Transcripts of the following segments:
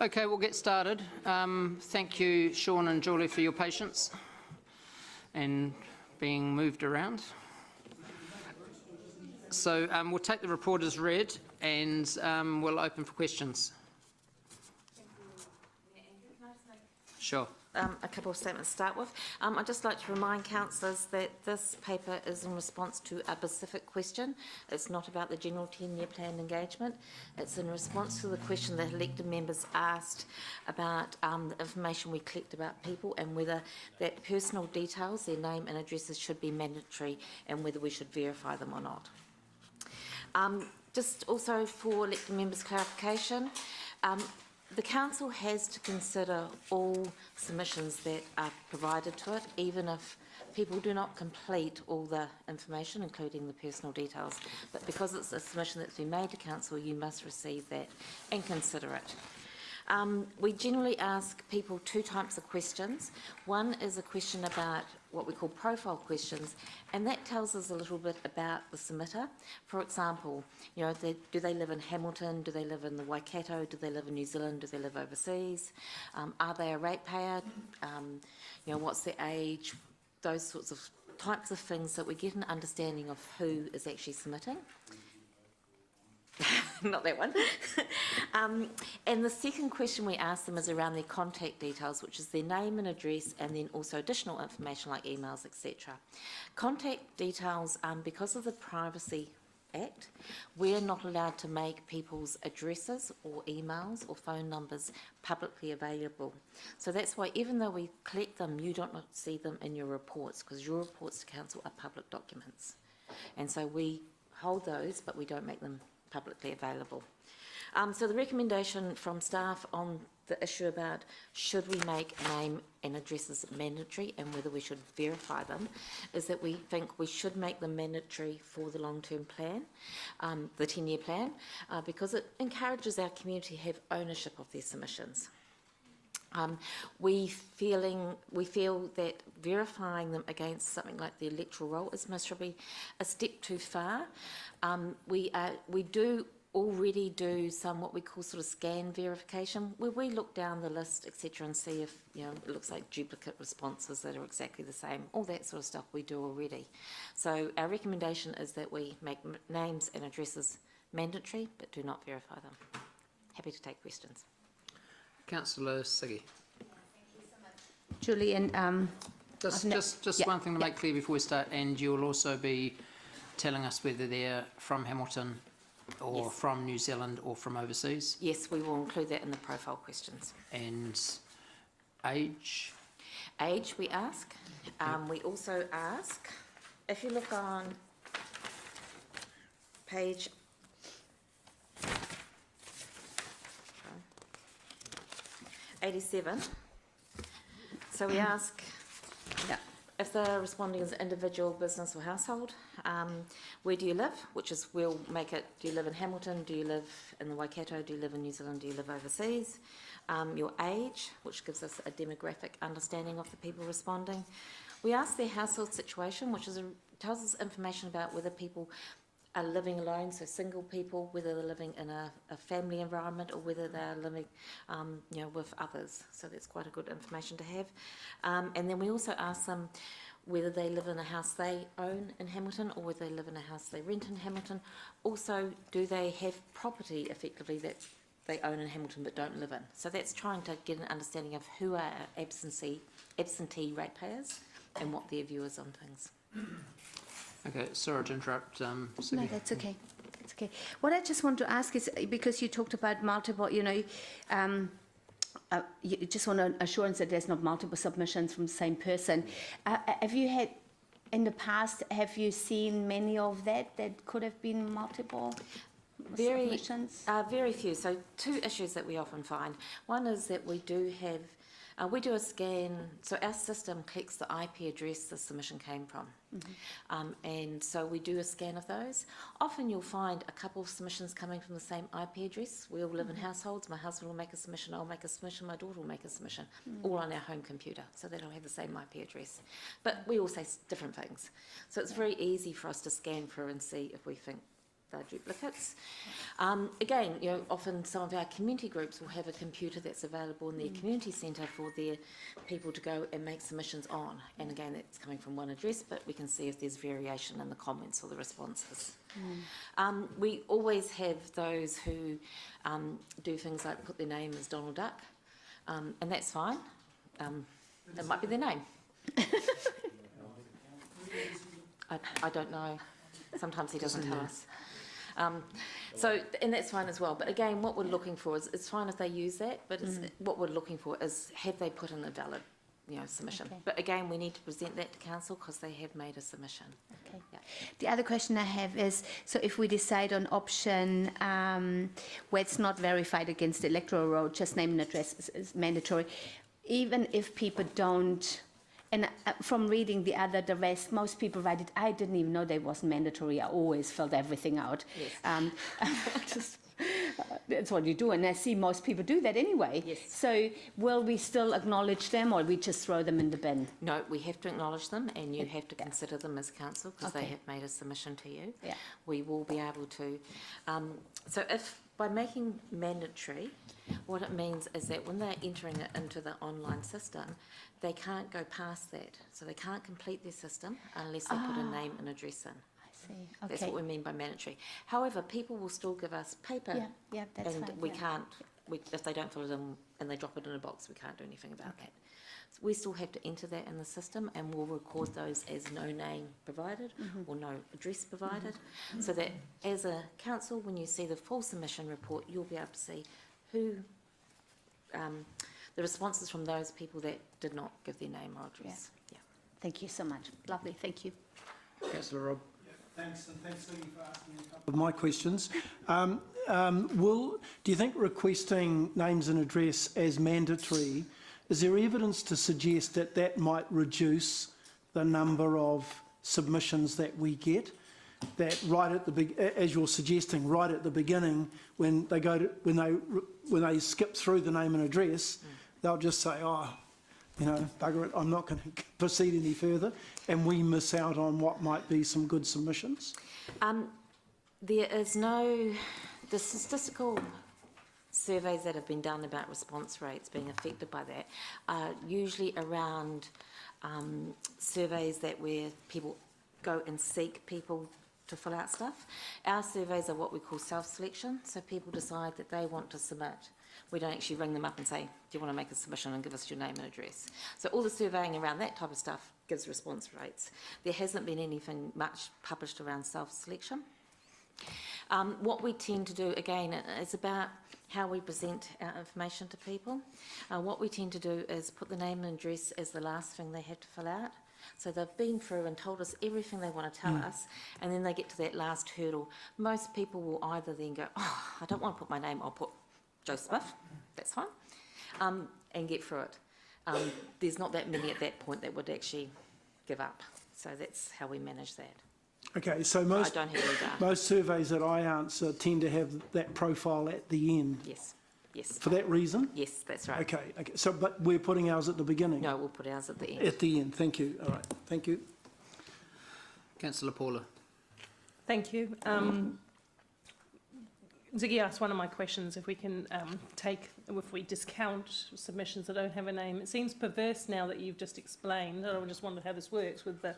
Okay, we'll get started. Thank you, Sean and Julie, for your patience and being moved around. So we'll take the report as read and we'll open for questions. Sure. A couple of statements to start with. I'd just like to remind councillors that this paper is in response to a specific question. It's not about the general 10-year plan engagement. It's in response to the question that elected members asked about the information we collect about people and whether that personal details, their name and addresses, should be mandatory and whether we should verify them or not. Just also for elected members' clarification, the Council has to consider all submissions that are provided to it, even if people do not complete all the information, including the personal details. But because it's a submission that's been made to Council, you must receive that and consider it. We generally ask people two types of questions. One is a question about what we call profile questions, and that tells us a little bit about the submitter. For example, you know, do they live in Hamilton? Do they live in the Waikato? Do they live in New Zealand? Do they live overseas? Are they a ratepayer? You know, what's their age? Those sorts of types of things, that we get an understanding of who is actually submitting. Not that one. And the second question we ask them is around their contact details, which is their name and address, and then also additional information like emails, etc. Contact details, because of the Privacy Act, we're not allowed to make people's addresses or emails or phone numbers publicly available. So that's why, even though we collect them, you don't see them in your reports, because your reports to Council are public documents. And so we hold those, but we don't make them publicly available. So the recommendation from staff on the issue about should we make name and addresses mandatory and whether we should verify them is that we think we should make them mandatory for the long-term plan, the 10-year plan, because it encourages our community to have ownership of their submissions. We feel that verifying them against something like the electoral roll is most probably a step too far. We do already do some what we call sort of scan verification, where we look down the list, etc., and see if, you know, it looks like duplicate responses that are exactly the same. All that sort of stuff we do already. So our recommendation is that we make names and addresses mandatory, but do not verify them. Happy to take questions. Councillor Siggy. Julie, and just one thing to make clear before we start, and you'll also be telling us whether they're from Hamilton or yes, from New Zealand or from overseas. Yes, we will include that in the profile questions. And age? Age we ask. We also ask, if you look on page 87, so we ask if the responding is individual, business or household, where do you live, which is, we'll make it, do you live in Hamilton, do you live in the Waikato, do you live in New Zealand, do you live overseas, your age, which gives us a demographic understanding of the people responding. We ask their household situation, which is tells us information about whether people are living alone, so single people, whether they're living in a family environment or whether they're living you know, with others. So that's quite a good information to have. And then we also ask them whether they live in a house they own in Hamilton or whether they live in a house they rent in Hamilton. Also, do they have property effectively that they own in Hamilton but don't live in? So that's trying to get an understanding of who are absentee ratepayers and what their view is on things. Okay, sorry to interrupt. No, that's okay. That's okay. What I just want to ask is, because you talked about multiple, you know, you just want an assurance that there's not multiple submissions from the same person. Have you had, in the past, have you seen many of that could have been multiple submissions? Very few. So two issues that we often find. One is that we do have, we do a scan, so our system collects the IP address the submission came from. Mm-hmm. And so we do a scan of those. Often you'll find a couple of submissions coming from the same IP address. We all live mm-hmm. in households. My husband will make a submission, I'll make a submission, my daughter will make a submission, mm-hmm. all on our home computer, so they don't have the same IP address. But we all say different things. So it's very easy for us to scan through and see if we think they're duplicates. Again, you know, often some of our community groups will have a computer that's available in their community centre for their people to go and make submissions on. And again, that's coming from one address, but we can see if there's variation in the comments or the responses. We always have those who do things like put their name as Donald Duck, and that's fine. That might be their name. I don't know. Sometimes he doesn't tell us. And that's fine as well. But again, what we're looking for is, it's fine if they use that, but what we're looking for is, have they put in a valid, you know, submission? Okay. But again, we need to present that to council because they have made a submission. Okay. Yeah. The other question I have is, so if we decide on option where it's not verified against the electoral roll, just name and address is mandatory, even if people don't, and from reading the rest, most people write it, I didn't even know they wasn't mandatory, I always filled everything out. Yes. That's what you do, and I see most people do that anyway. Yes. So will we still acknowledge them, or we just throw them in the bin? No, we have to acknowledge them, and you have to consider them as council because they Okay. have made a submission to you. Yeah. We will be able to. So if by making mandatory, what it means is that when they're entering it into the online system, they can't go past that. So they can't complete their system unless they put a name and address in. I see. Okay. That's what we mean by mandatory. However, people will still give us paper, Yeah, that's and fine. we yeah. can't. If they don't fill it in and they drop it in a box, we can't do anything about that. So we still have to enter that in the system, and we'll record those as no name provided or no address provided, so that as a council, when you see the full submission report, you'll be able to see who the responses from those people that did not give their name or address. Yeah. Thank you so much. Lovely, thank you. Councillor Rob. Thanks, and thanks, Lee, for asking a couple of my questions. Do you think requesting names and address as mandatory, is there evidence to suggest that that might reduce the number of submissions that we get? That right at the as you're suggesting, right at the beginning, when they go to when they skip through the name and address, they'll just say, oh, you know, bugger it, I'm not going to proceed any further, and we miss out on what might be some good submissions? There is the statistical surveys that have been done about response rates being affected by that are usually around surveys where people go and seek people to fill out stuff. Our surveys are what we call self-selection, so people decide that they want to submit. We don't actually ring them up and say, do you want to make a submission and give us your name and address? So all the surveying around that type of stuff gives response rates. There hasn't been anything much published around self-selection. What we tend to do, again, is about how we present our information to people. What we tend to do is put the name and address as the last thing they have to fill out. So they've been through and told us everything they want to tell us, and then they get to that last hurdle. Most people will either then go, oh, I don't want to put my name, I'll put Joe Smith, that's fine, and get through it. There's not that many at that point that would actually give up. So that's how we manage that. Okay, so I don't have any data. most surveys that I answer tend to have that profile at the end. Yes, yes. For that reason? Yes, that's right. Okay. So, but we're putting ours at the beginning? No, we'll put ours at the end. At the end, thank you. All right, thank you. Councillor Paula. Thank you. Ziggy asked one of my questions, if we can if we discount submissions that don't have a name. It seems perverse now that you've just explained, and I just wondered how this works with the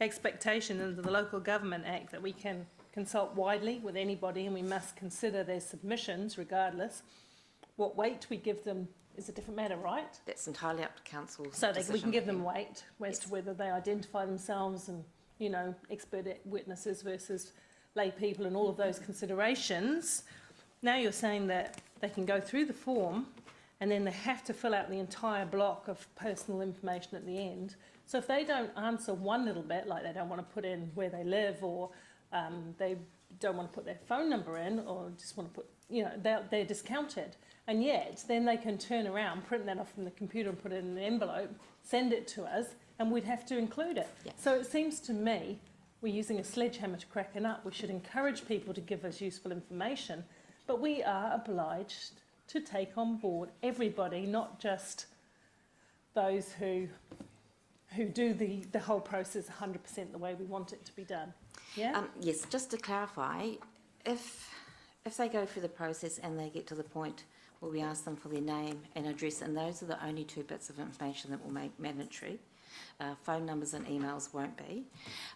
expectation under the Local Government Act that we can consult widely with anybody and we must consider their submissions regardless. What weight we give them is a different matter, right? That's entirely up to council. So we can give them decision. weight as to whether they identify themselves and, you know, expert witnesses versus lay people and all of those considerations. Now you're saying that they can go through the form and then they have to fill out the entire block of personal information at the end. So if they don't answer one little bit, like they don't want to put in where they live, or they don't want to put their phone number in, or just want to put, you know, they're discounted. And yet then they can turn around, print that off from the computer and put it in an envelope, send it to us, and we'd have to include it. Yeah. So it seems to me we're using a sledgehammer to crack a nut. We should encourage people to give us useful information, but we are obliged to take on board everybody, not just those who do the whole process 100% the way we want it to be done. Yeah? Yes, just to clarify, if they go through the process and they get to the point where we ask them for their name and address, and those are the only two bits of information that will make mandatory, phone numbers and emails won't be.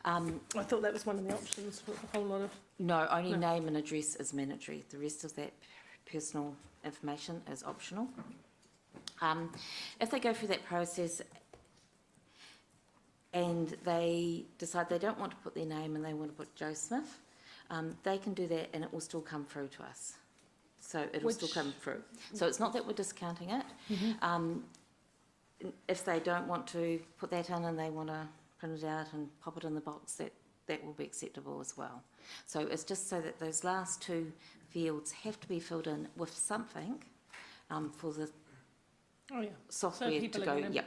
I thought that was one of the options for a whole lot of... No, only No. name and address is mandatory. The rest of that personal information is optional. If they go through that process and they decide they don't want to put their name and they want to put Joe Smith, they can do that and it will still come through to us. So it will still Which- come through. So it's not that we're discounting it. If they don't want to put that in and they want to print it out and pop it in the box, that will be acceptable as well. So it's just so that those last two fields have to be filled in with something for the Oh, yeah. software to people are go, gonna- yep.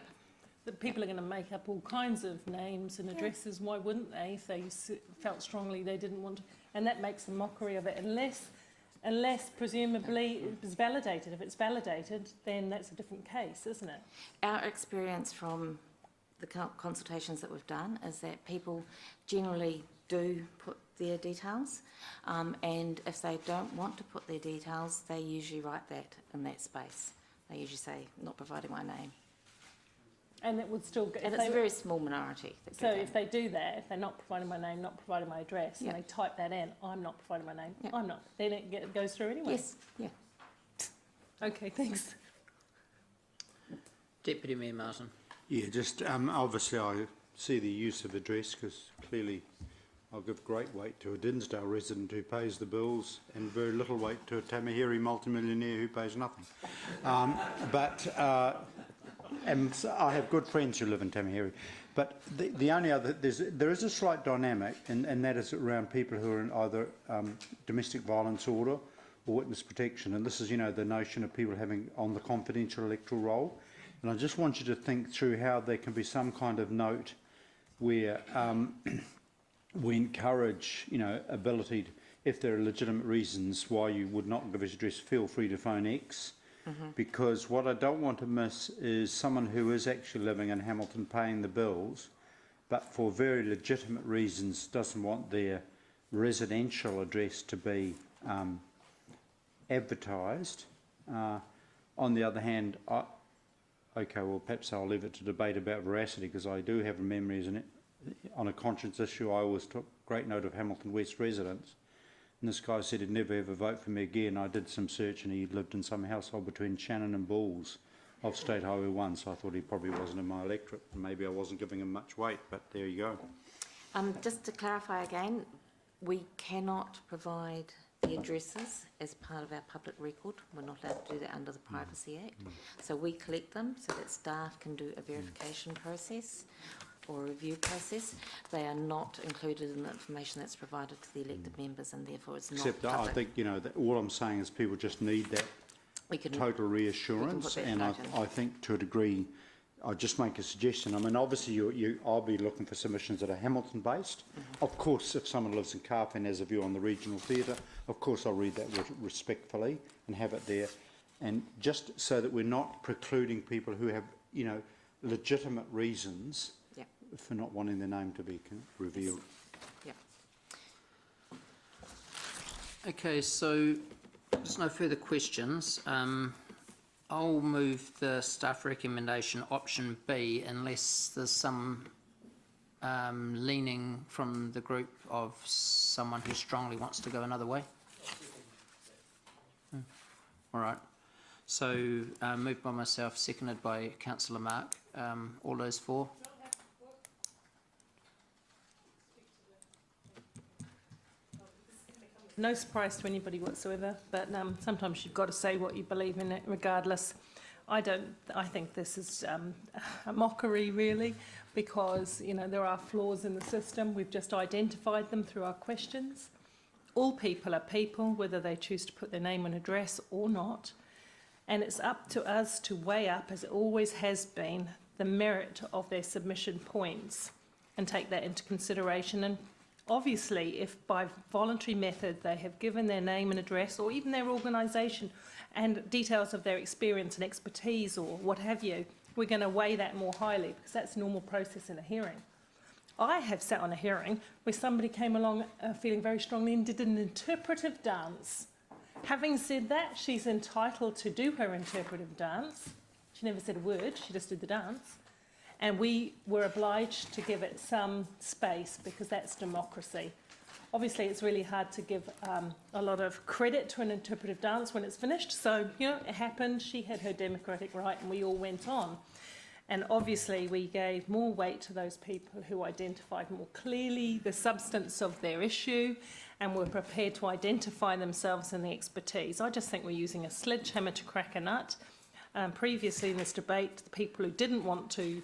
The people are going to make up all kinds of names and addresses. Why wouldn't they if they felt strongly they didn't want to? And that makes a mockery of it unless presumably it was validated. If it's validated, then that's a different case, isn't it? Our experience from the consultations that we've done is that people generally do put their details, and if they don't want to put their details, they usually write that in that space. They usually say, not providing my name. And it would still go... And if it's a they- very small minority that So do if they do that, if they're not providing my name, not providing my address, Yeah. and they type that in, I'm not providing my name, Yeah. I'm not, then it goes through anyway? Yes, yeah. Okay, thanks. Deputy Mayor Martin. Yeah, just obviously I see the use of address because clearly I'll give great weight to a Dinsdale resident who pays the bills and very little weight to a Tamaheri multimillionaire who pays nothing. And so I have good friends who live in Tamaheri. But the only other, there is a slight dynamic, and that is around people who are in either domestic violence order or witness protection. And this is, you know, the notion of people having on the confidential electoral roll. And I just want you to think through how there can be some kind of note where we encourage, you know, ability, to, if there are legitimate reasons why you would not give us address, feel free to phone X. Because what I don't want to miss is someone who is actually living in Hamilton paying the bills, but for very legitimate reasons doesn't want their residential address to be advertised. On the other hand, okay, well, perhaps I'll leave it to debate about veracity, because I do have memories on a conscience issue. I always took great note of Hamilton West residents. And this guy said he'd never ever vote for me again. I did some search and he lived in some household between Shannon and Bulls off State Highway 1, so I thought he probably wasn't in my electorate. Maybe I wasn't giving him much weight, but there you go. Just to clarify again, we cannot provide the addresses as part of our public record. We're not allowed to do that under the Privacy Act. So we collect them so that staff can do a verification process or a review process. They are not included in the information that's provided to the elected members, and therefore it's not Except public. I think, you know, that all I'm saying is people just need that We can, total reassurance, that and note in. I think to a degree, I'll just make a suggestion. I mean, obviously, I'll be looking for submissions that are Hamilton-based. Of course, if someone lives in Carp and has a view on the regional theatre, of course I'll read that respectfully and have it there. And just so that we're not precluding people who have, you know, legitimate reasons yeah, for not wanting their name to be revealed. yeah. Okay, so there's no further questions. I'll move the staff recommendation option B unless there's some leaning from the group of someone who strongly wants to go another way. All right. So moved by myself, seconded by Councillor Mark. All those for? No surprise to anybody whatsoever, but sometimes you've got to say what you believe in it regardless. I think this is a mockery really, because, you know, there are flaws in the system. We've just identified them through our questions. All people are people, whether they choose to put their name and address or not. And it's up to us to weigh up, as it always has been, the merit of their submission points and take that into consideration. And obviously, if by voluntary method they have given their name and address, or even their organisation, and details of their experience and expertise or what have you, we're going to weigh that more highly, because that's a normal process in a hearing. I have sat on a hearing where somebody came along feeling very strongly and did an interpretive dance. Having said that, she's entitled to do her interpretive dance. She never said a word, she just did the dance. And we were obliged to give it some space because that's democracy. Obviously, it's really hard to give a lot of credit to an interpretive dance when it's finished. So, you know, it happened, she had her democratic right and we all went on. And obviously, we gave more weight to those people who identified more clearly the substance of their issue and were prepared to identify themselves and the expertise. I just think we're using a sledgehammer to crack a nut. Previously in this debate, the people who didn't want to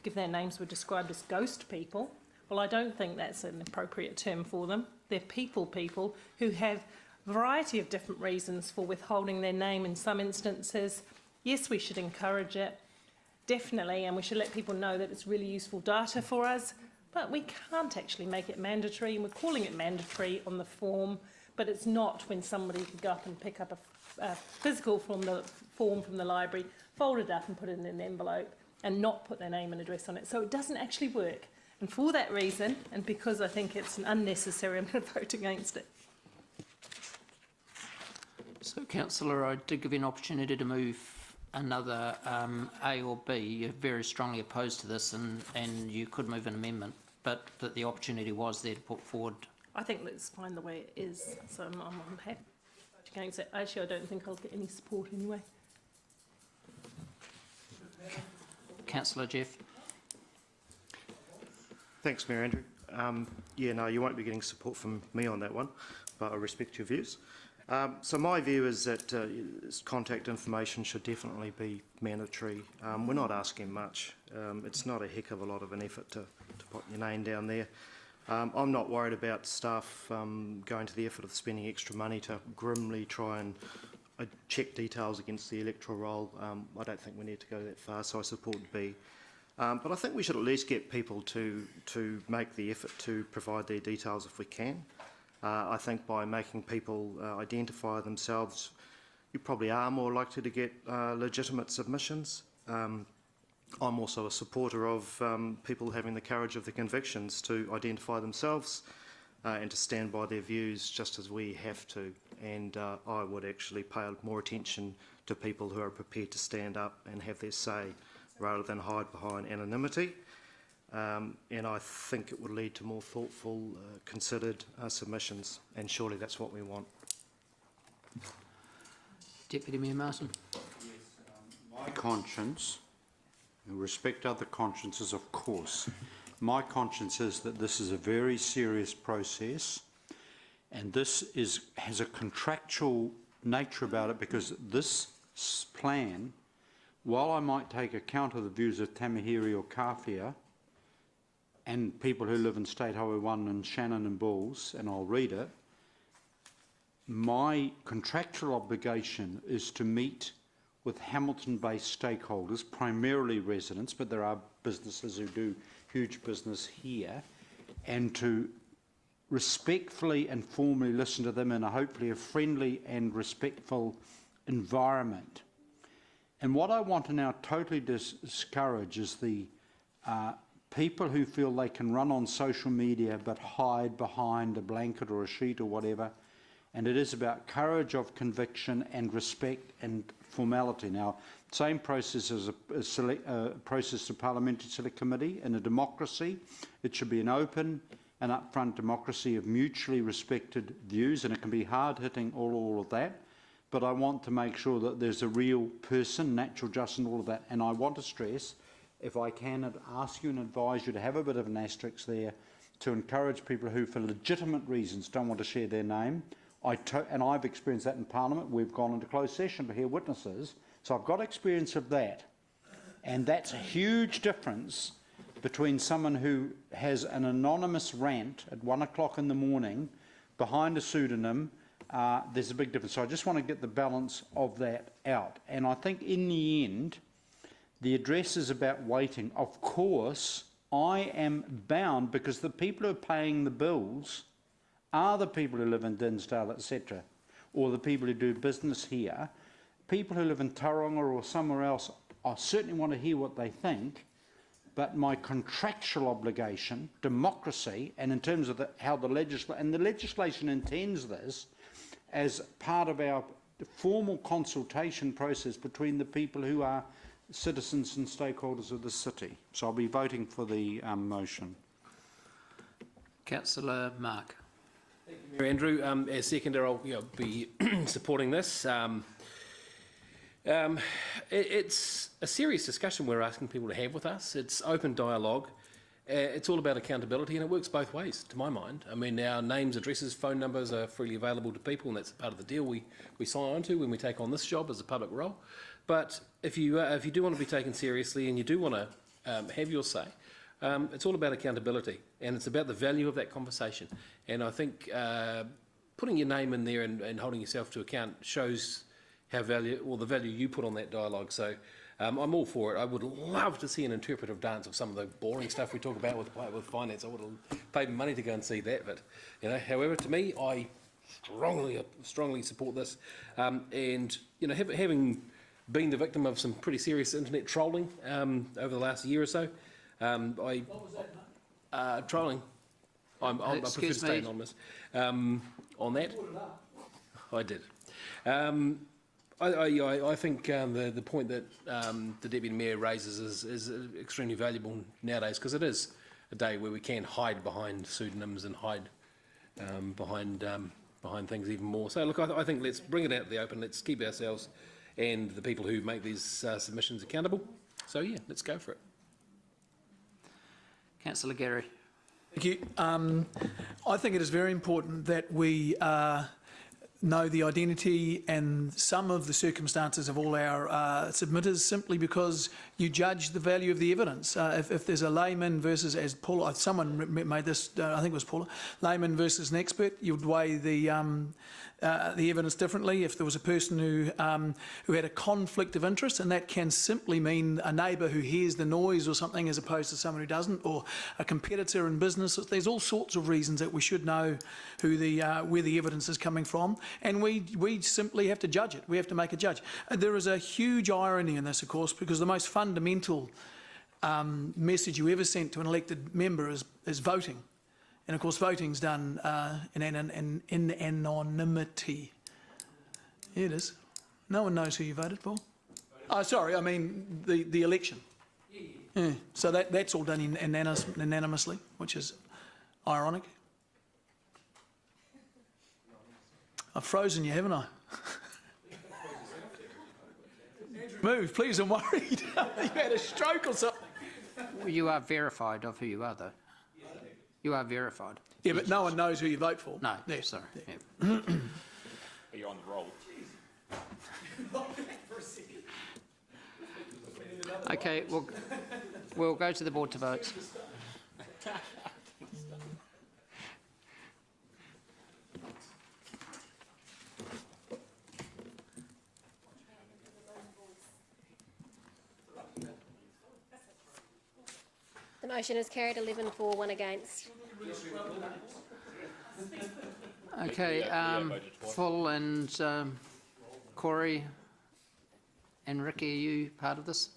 give their names were described as ghost people. Well, I don't think that's an appropriate term for them. They're people who have a variety of different reasons for withholding their name in some instances. Yes, we should encourage it, definitely, and we should let people know that it's really useful data for us, but we can't actually make it mandatory, and we're calling it mandatory on the form, but it's not when somebody could go up and pick up a physical form from the library, fold it up and put it in an envelope and not put their name and address on it. So it doesn't actually work. And for that reason, and because I think it's unnecessary, I'm going to vote against it. So, Councillor, I did give you an opportunity to move another A or B. You're very strongly opposed to this, and you could move an amendment, but that the opportunity was there to put forward. I think that's fine the way it is, so I'm happy to vote against it. Actually, I don't think I'll get any support anyway. Councillor Jeff. Thanks, Mayor Andrew. Yeah, no, you won't be getting support from me on that one, but I respect your views. So my view is that contact information should definitely be mandatory. We're not asking much. It's not a heck of a lot of an effort to put your name down there. I'm not worried about staff going to the effort of spending extra money to grimly try and check details against the electoral roll. I don't think we need to go that far, so I support B. But I think we should at least get people to make the effort to provide their details if we can. I think by making people identify themselves, you probably are more likely to get legitimate submissions. I'm also a supporter of people having the courage of their convictions to identify themselves and to stand by their views just as we have to. And I would actually pay more attention to people who are prepared to stand up and have their say rather than hide behind anonymity. And I think it would lead to more thoughtful, considered submissions, and surely that's what we want. Deputy Mayor Martin. My conscience, and respect other consciences of course, my conscience is that this is a very serious process, and this has a contractual nature about it, because this plan, while I might take account of the views of Tamahiri or Kawhia and people who live in State Highway 1 and Shannon and Bulls, and I'll read it, my contractual obligation is to meet with Hamilton-based stakeholders, primarily residents, but there are businesses who do huge business here, and to respectfully and formally listen to them in a hopefully a friendly and respectful environment. And what I want to now totally discourage is the people who feel they can run on social media but hide behind a blanket or a sheet or whatever. And it is about courage of conviction and respect and formality. Now, same process as a process of parliamentary select committee. In a democracy, it should be an open and upfront democracy of mutually respected views, and it can be hard-hitting, all of that. But I want to make sure that there's a real person, natural justice and all of that. And I want to stress, if I can, ask you and advise you to have a bit of an asterisk there to encourage people who, for legitimate reasons, don't want to share their name. And I've experienced that in Parliament. We've gone into closed session to hear witnesses. So I've got experience of that. And that's a huge difference between someone who has an anonymous rant at 1 o'clock in the morning behind a pseudonym. There's a big difference. So I just want to get the balance of that out. And I think in the end, the address is about waiting. Of course, I am bound because the people who are paying the bills are the people who live in Dinsdale, etc., or the people who do business here. People who live in Tauranga or somewhere else, I certainly want to hear what they think, but my contractual obligation, democracy, and in terms of how the legislation intends this as part of our formal consultation process between the people who are citizens and stakeholders of the city. So I'll be voting for the motion. Councillor Mark. Mayor Andrew, as seconder, I'll be supporting this. It's a serious discussion we're asking people to have with us. It's open dialogue. It's all about accountability, and it works both ways, to my mind. I mean, our names, addresses, phone numbers are freely available to people, and that's part of the deal we sign on to when we take on this job as a public role. But if you do want to be taken seriously and you do want to have your say, it's all about accountability, and it's about the value of that conversation. And I think putting your name in there and holding yourself to account shows the value you put on that dialogue. So I'm all for it. I would love to see an interpretive dance of some of the boring stuff we talk about with finance. I would have paid money to go and see that. But however, to me, I strongly support this. And having been the victim of some pretty serious internet trolling over the last year or so, trolling. I prefer to stay anonymous on that. I did. I think the point that the Deputy Mayor raises is extremely valuable nowadays, because it is a day where we can hide behind pseudonyms and hide behind things even more. So look, I think let's bring it out to the open. Let's keep ourselves and the people who make these submissions accountable. So yeah, let's go for it. Councillor Gary. Thank you. I think it is very important that we know the identity and some of the circumstances of all our submitters, simply because you judge the value of the evidence. If there's a layman versus, as Paula, someone made this, I think it was Paula, layman versus an expert, you'd weigh the evidence differently. If there was a person who had a conflict of interest, and that can simply mean a neighbour who hears the noise or something as opposed to someone who doesn't, or a competitor in business. There's all sorts of reasons that we should know who where the evidence is coming from, and we simply have to judge it. We have to make a judge. There is a huge irony in this, of course, because the most fundamental message you ever sent to an elected member is voting. And of course, voting's done in anonymity. Here it is. No one knows who you voted for. Oh, sorry, I mean the election. Yeah. So that's all done anonymously, which is ironic. I've frozen you, haven't I? Move, please, I'm worried. You had a stroke or something. Well, you are verified of who you are, though. You are verified. Yeah, but no one knows who you vote for. No, Yeah. sorry. Yeah. You're on the roll. Okay, we'll go to the board to vote. The motion is carried 11 for, 1 against. Okay, Full and Corey and Ricky, are you part of this?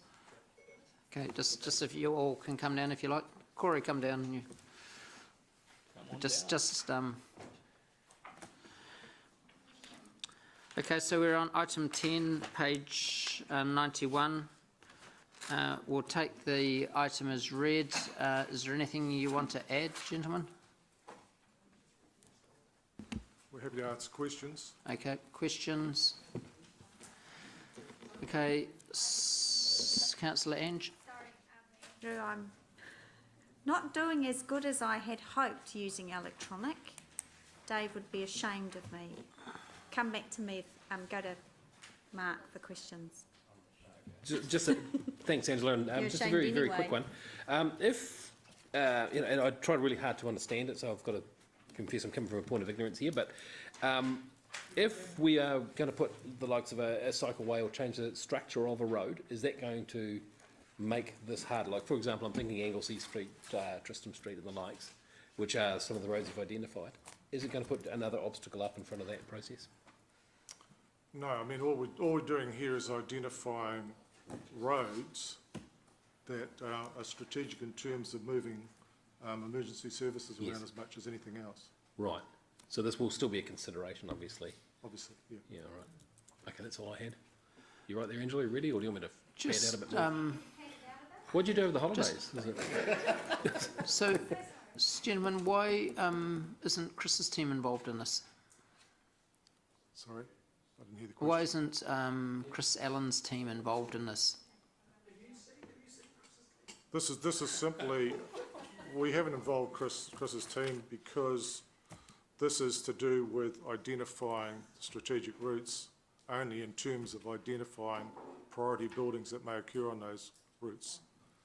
Okay, just if you all can come down if you like. Corey, come down. And you Okay, so we're on item 10, page 91. We'll take the item as read. Is there anything you want to add, gentlemen? We're happy to answer questions. Okay, questions? Okay, Councillor Ange? Sorry, Andrew, I'm not doing as good as I had hoped using electronic. Dave would be ashamed of me. Come back to me, go to Mark for questions. Thanks, Angela, and just a very, very quick one. And I tried really hard to understand it, so I've got to confess I'm coming from a point of ignorance here, but if we are going to put the likes of a cycleway or change the structure of a road, is that going to make this harder? Like, for example, I'm thinking Anglesey Street, Tristram Street and the likes, which are some of the roads you've identified. Is it going to put another obstacle up in front of that process? No, I mean, all we're doing here is identifying roads that are strategic in terms of moving emergency services around as much as anything else, Right. So this will still be a consideration, obviously. obviously, yeah. Yeah, all right. Okay, that's all I had. You right there, Angela? You ready, or do you want me to pad out a bit more? What'd you do over the holidays? Is it- So, gentlemen, why isn't Chris's team involved in this? Sorry, I didn't hear the question. Why isn't Chris Allen's team involved in this? This is simply, we haven't involved Chris's team because this is to do with identifying strategic routes only in terms of identifying priority buildings that may occur on those routes.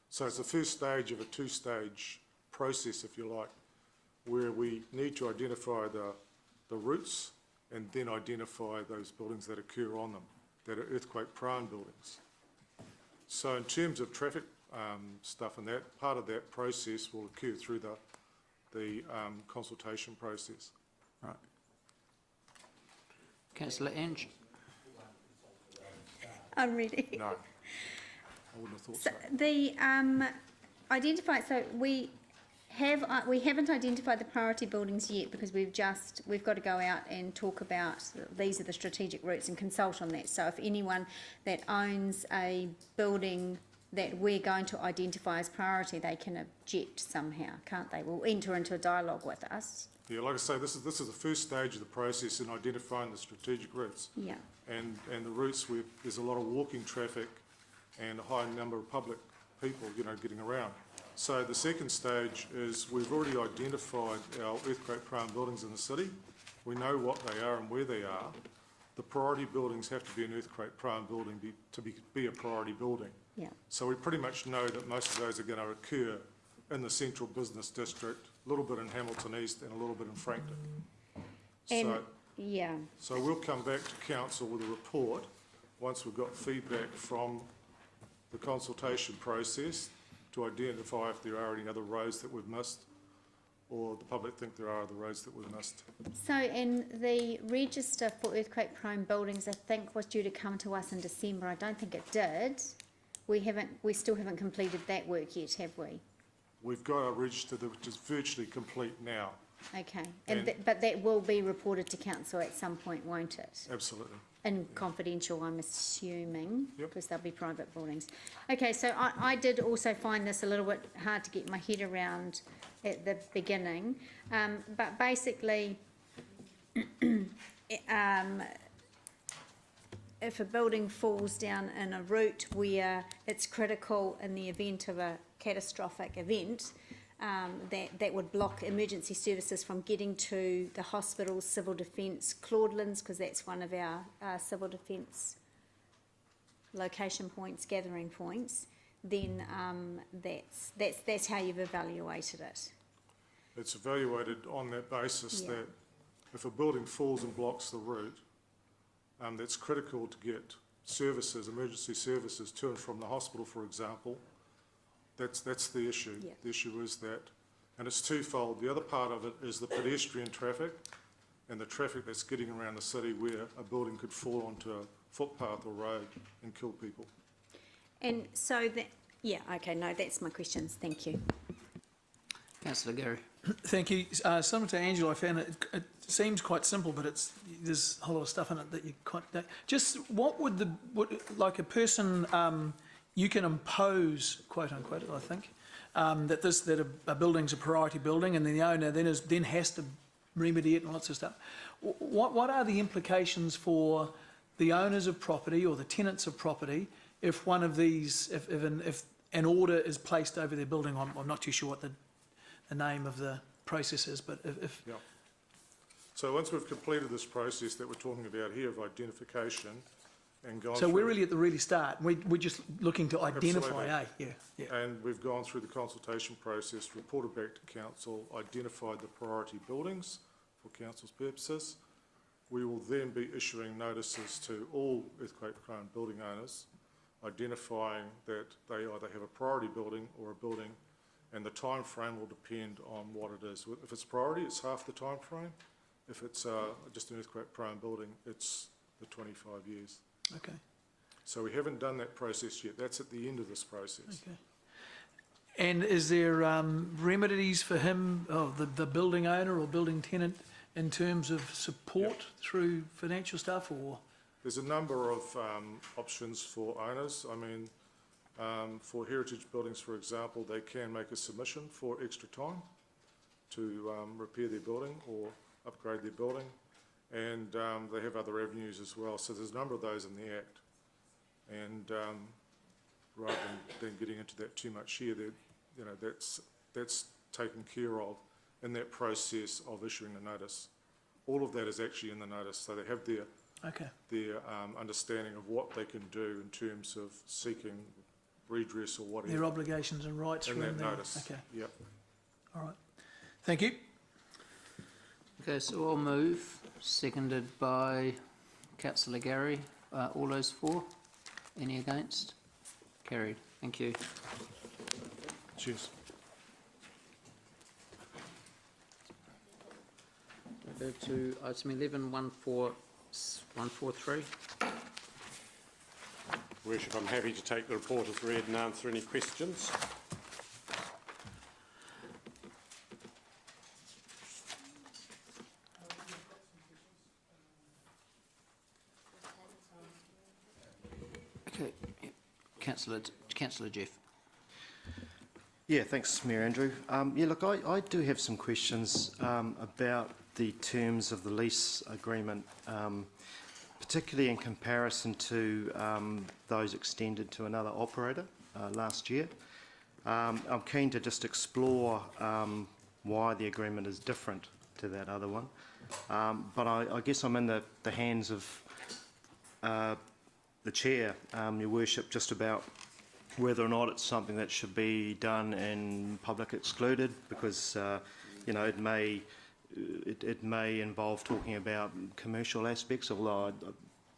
So it's the first stage of a two-stage process, if you like, where we need to identify the routes and then identify those buildings that occur on them, that are earthquake-prone buildings. So in terms of traffic stuff, and that part of that process will occur through the consultation process. Right. Councillor Ange? I'm ready. No, I wouldn't have thought so. The so we haven't identified the priority buildings yet because we've got to go out and talk about these are the strategic routes and consult on that. So if anyone that owns a building that we're going to identify as priority, they can object somehow, can't they? We'll enter into a dialogue with us. Yeah, like I say, this is the first stage of the process in identifying the strategic routes. Yeah. And the routes where there's a lot of walking traffic and a high number of public people, getting around. So the second stage is we've already identified our earthquake-prone buildings in the city. We know what they are and where they are. The priority buildings have to be an earthquake-prone building to be a priority building. Yeah. So we pretty much know that most of those are going to occur in the central business district, a little bit in Hamilton East and a little bit in Frankton. Yeah. So we'll come back to council with a report once we've got feedback from the consultation process to identify if there are any other roads that we've missed or the public think there are other roads that we've missed. So, and the register for earthquake-prone buildings, I think, was due to come to us in December. I don't think it did. We still haven't completed that work yet, have we? We've got a register which is virtually complete now. Okay, And- but that will be reported to council at some point, won't it? Absolutely. And confidential, I'm assuming, Yep. because they'll be private buildings. Okay, so I did also find this a little bit hard to get my head around at the beginning, but basically, if a building falls down in a route where it's critical in the event of a catastrophic event, that would block emergency services from getting to the hospitals, civil defence, Claudelands, because that's one of our civil defence location points, gathering points, then that's how you've evaluated it. It's evaluated on that basis Yeah. that if a building falls and blocks the route, that's critical to get services, emergency services to and from the hospital, for example. That's the issue. Yeah. The issue is that, and it's twofold. The other part of it is the pedestrian traffic and the traffic that's getting around the city where a building could fall onto a footpath or road and kill people. And so that, yeah, okay, no, that's my questions, thank you. Councillor Gary? Thank you. Similar to Angela, I found it seems quite simple, but there's a whole lot of stuff in it that you quite don't. Just what would like a person, you can impose, quote unquote, I think, that a building's a priority building, and then the owner then has to remedy it and lots of stuff. What are the implications for the owners of property or the tenants of property if one of these, if an order is placed over their building? I'm not too sure what the name of the process is, but if Yeah. So once we've completed this process that we're talking about here of identification and gone so through, we're really at the really start. We're just looking to identify, Absolutely. Yeah. and we've gone through the consultation process, reported back to council, identified the priority buildings for council's purposes. We will then be issuing notices to all earthquake-prone building owners, identifying that they either have a priority building or a building, and the time frame will depend on what it is. If it's priority, it's half the time frame. If it's just an earthquake-prone building, it's the 25 years. Okay. So we haven't done that process yet. That's at the end of this process. Okay. And is there remedies for him, the building owner or building tenant, in terms of support through financial stuff, or? There's a number of options for owners. I mean, for heritage buildings, for example, they can make a submission for extra time to repair their building or upgrade their building, and they have other avenues as well. So there's a number of those in the Act, and rather than getting into that too much here, that's taken care of in that process of issuing the notice. All of that is actually in the notice, so they have their understanding of what they can do in terms of seeking redress or whatever. Their obligations and rights in are in that there. notice. Okay, Yep. all right. Thank you. Okay, so I'll move, seconded by councillor Gary. All those for? Any against? Carried. Thank you. Cheers. We'll go to item 11.143. Worship, I'm happy to take the report as read and answer any questions. Okay, yep. Councillor Jeff. Yeah, thanks, Mayor Andrew. Yeah, look, I do have some questions about the terms of the lease agreement, particularly in comparison to those extended to another operator last year. I'm keen to just explore why the agreement is different to that other one. But I guess I'm in the hands of the Chair, Your Worship, just about whether or not it's something that should be done in public excluded, because you know, it may involve talking about commercial aspects, although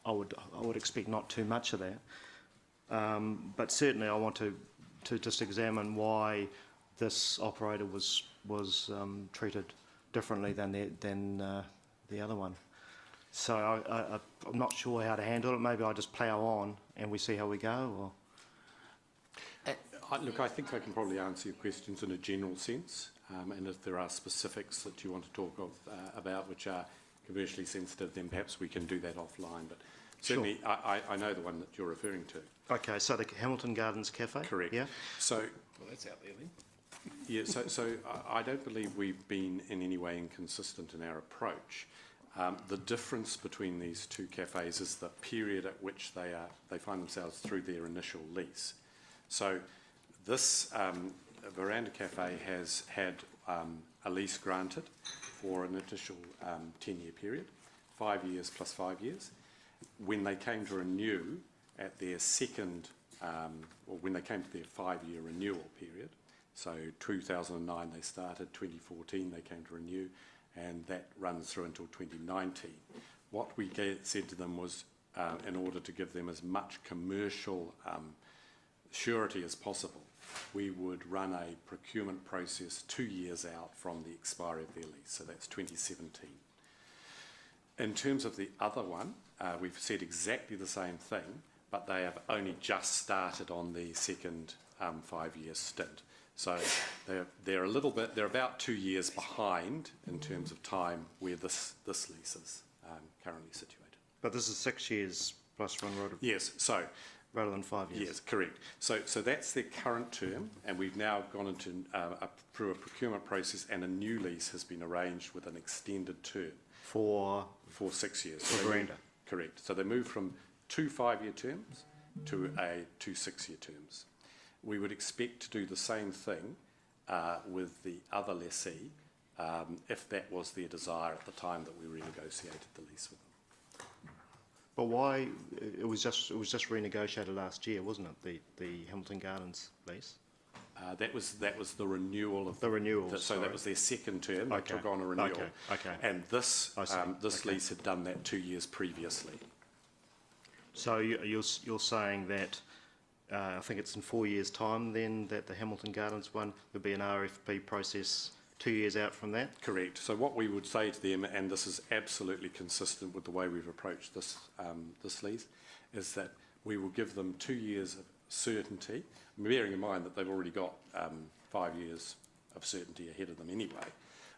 I would expect not too much of that. But certainly I want to just examine why this operator was treated differently than the other one. So I'm not sure how to handle it. Maybe I just plough on and we see how we go. Or Look, I think I can probably answer your questions in a general sense, and if there are specifics that you want to talk about which are commercially sensitive, then perhaps we can do that offline. But certainly, sure. I know the one that you're referring to. Okay, so the Hamilton Gardens Cafe? Correct. Yeah. So, Well, that's out there then. yeah, so I don't believe we've been in any way inconsistent in our approach. The difference between these two cafes is the period at which they find themselves through their initial lease. So this Veranda Cafe has had a lease granted for an initial 10-year period, 5 years plus 5 years. When they came to renew at their second, or when they came to their 5-year renewal period, so 2009 they started, 2014 they came to renew, and that runs through until 2019. What we said to them was, in order to give them as much commercial surety as possible, we would run a procurement process 2 years out from the expiry of their lease, so that's 2017. In terms of the other one, we've said exactly the same thing, but they have only just started on the second 5-year stint. So they're about 2 years behind in terms of time where this lease is currently situated. But this is 6 years plus one road. Yes, so rather than 5 years. Yes, correct. So that's their current term, and we've now gone into through a procurement process, and a new lease has been arranged with an extended term for 6 years. For Veranda. Correct. So they move from 2 5-year terms to 2 6-year terms. We would expect to do the same thing with the other lessee if that was their desire at the time that we renegotiated the lease with them. But why? It was just renegotiated last year, wasn't it? The Hamilton Gardens lease. That was the renewal of the renewal. So that was their second term. They took on a renewal. Okay. And this lease had done that 2 years previously. So you're saying that I think it's in 4 years' time then that the Hamilton Gardens one would be an RFP process 2 years out from that? Correct. So what we would say to them, and this is absolutely consistent with the way we've approached this lease, is that we will give them 2 years of certainty, bearing in mind that they've already got 5 years of certainty ahead of them anyway.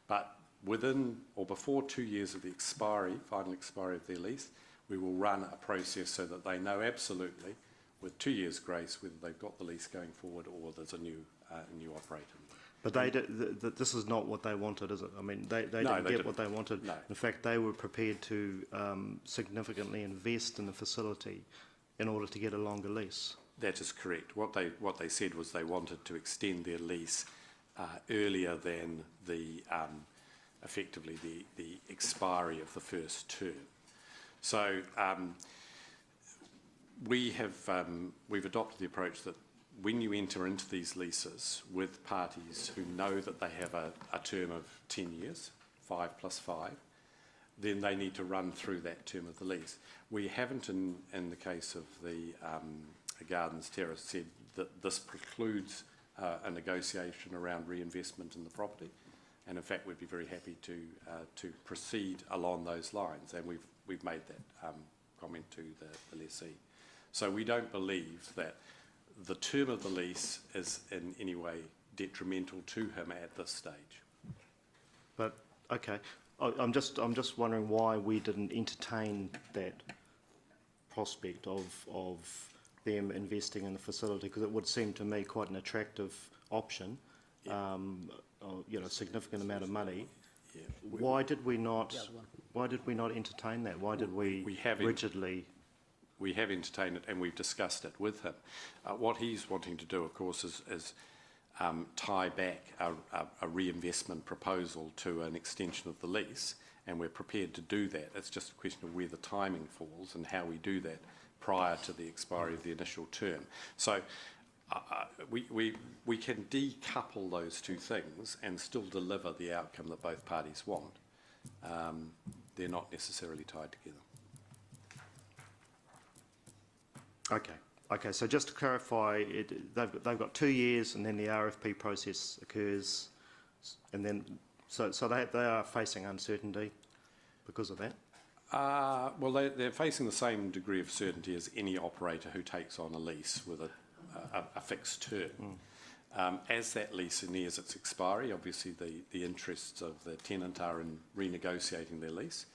But within or before 2 years of the final expiry of their lease, we will run a process so that they know absolutely, with 2 years' grace, whether they've got the lease going forward or there's a new operator. But this is not what they wanted, is it? I mean, they No, didn't they get didn't. what they wanted. No. In fact, they were prepared to significantly invest in the facility in order to get a longer lease. That is correct. What they said was they wanted to extend their lease earlier than effectively the expiry of the first term. So we've adopted the approach that when you enter into these leases with parties who know that they have a term of 10 years, 5 plus 5, then they need to run through that term of the lease. We haven't, in the case of the Gardens Terrace, said that this precludes a negotiation around reinvestment in the property, and in fact we'd be very happy to proceed along those lines, and we've made that comment to the lessee. So we don't believe that the term of the lease is in any way detrimental to him at this stage. But, okay, I'm just wondering why we didn't entertain that prospect of them investing in the facility, because it would seem to me quite an attractive option, significant amount of money. Yeah, Why did we not entertain that? Why did we rigidly? We have entertained it and we've discussed it with him. What he's wanting to do, of course, is tie back a reinvestment proposal to an extension of the lease, and we're prepared to do that. It's just a question of where the timing falls and how we do that prior to the expiry of the initial term. So we can decouple those two things and still deliver the outcome that both parties want. They're not necessarily tied together. Okay. So just to clarify, they've got 2 years, and then the RFP process occurs, and then so they are facing uncertainty because of that. Well, they're facing the same degree of certainty as any operator who takes on a lease with a fixed term. As that lease nears its expiry, obviously the interests of the tenant are in renegotiating their lease.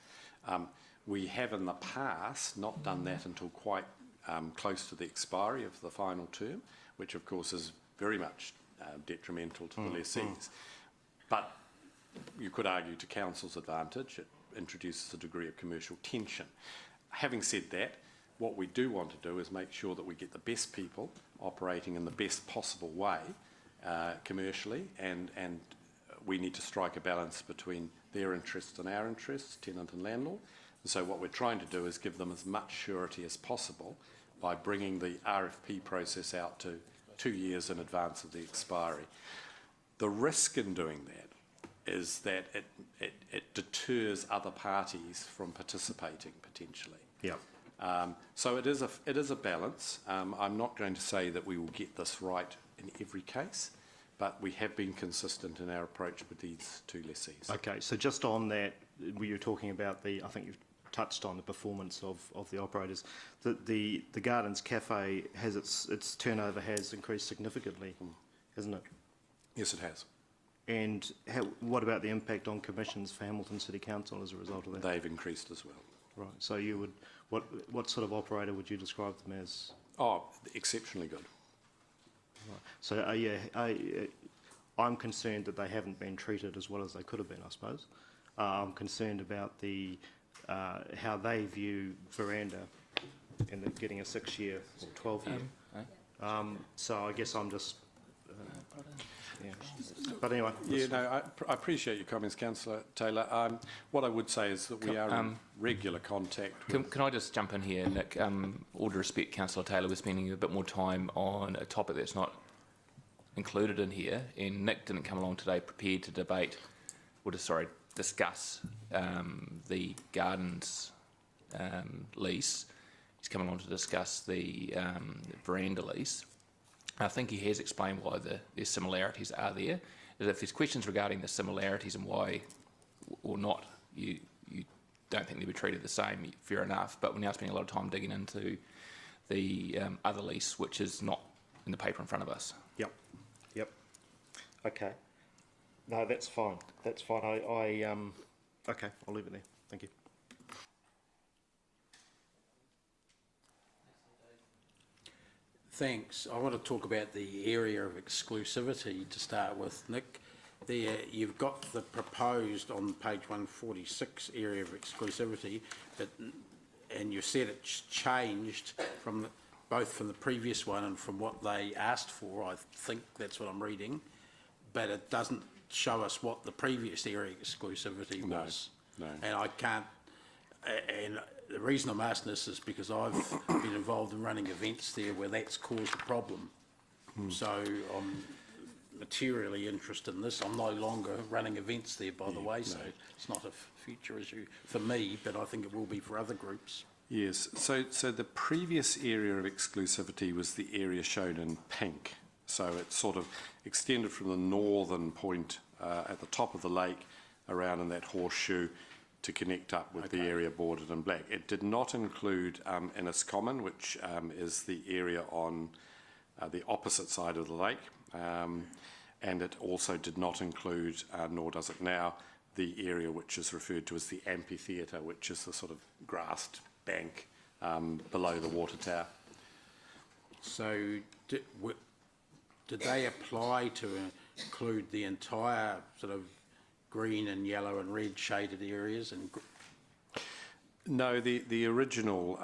We have in the past not done that until quite close to the expiry of the final term, which of course is very much detrimental to the lessees. But you could argue to council's advantage, it introduces a degree of commercial tension. Having said that, what we do want to do is make sure that we get the best people operating in the best possible way commercially, and we need to strike a balance between their interests and our interests, tenant and landlord. And so what we're trying to do is give them as much surety as possible by bringing the RFP process out to 2 years in advance of the expiry. The risk in doing that is that it deters other parties from participating potentially. Yeah. So it is a balance. I'm not going to say that we will get this right in every case, but we have been consistent in our approach with these two lessees. Okay. So just on that, you were talking about I think you've touched on the performance of the operators. The Gardens Cafe has its turnover has increased significantly, hasn't it? Yes, it has. And what about the impact on commissions for Hamilton City Council as a result of that? They've increased as well. Right. So you would, what sort of operator would you describe them as? Oh, exceptionally good. Right. So I'm concerned that they haven't been treated as well as they could have been, I suppose. I'm concerned about how they view Veranda and getting a 6-year or 12-year. So I guess I'm just... yeah. But anyway. Yeah, no, I appreciate your comments, Councillor Taylor. What I would say is that we are in regular contact with... Can I just jump in here, Nick? All due respect, Councillor Taylor was spending a bit more time on a topic that's not included in here, and Nick didn't come along today prepared to debate, discuss the Gardens lease. He's coming along to discuss the Veranda lease. I think he has explained why the similarities are there. If there's questions regarding the similarities and why or not you don't think they were treated the same, fair enough. But we're now spending a lot of time digging into the other lease, which is not in the paper in front of us. Yep, yep. Okay. No, that's fine. That's fine. Okay, I'll leave it there. Thank you. Thanks. I want to talk about the area of exclusivity to start with, Nick. There, you've got the proposed on page 146 area of exclusivity, and you said it's changed from both from the previous one and from what they asked for. I think that's what I'm reading, but it doesn't show us what the previous area exclusivity was. No. And I can't. And the reason I'm asking this is because I've been involved in running events there where that's caused a problem. So I'm materially interested in this. I'm no longer running events there, by the way, so it's not a future issue for me, but I think it will be for other groups. Yes, so the previous area of exclusivity was the area shown in pink. So it sort of extended from the northern point at the top of the lake around in that horseshoe to connect up with the area bordered in black. It did not include Inniscommon, which is the area on the opposite side of the lake, and it also did not include, nor does it now, the area which is referred to as the amphitheatre, which is the sort of grassed bank below the water tower. So did they apply to include the entire sort of green and yellow and red shaded areas? And no, the original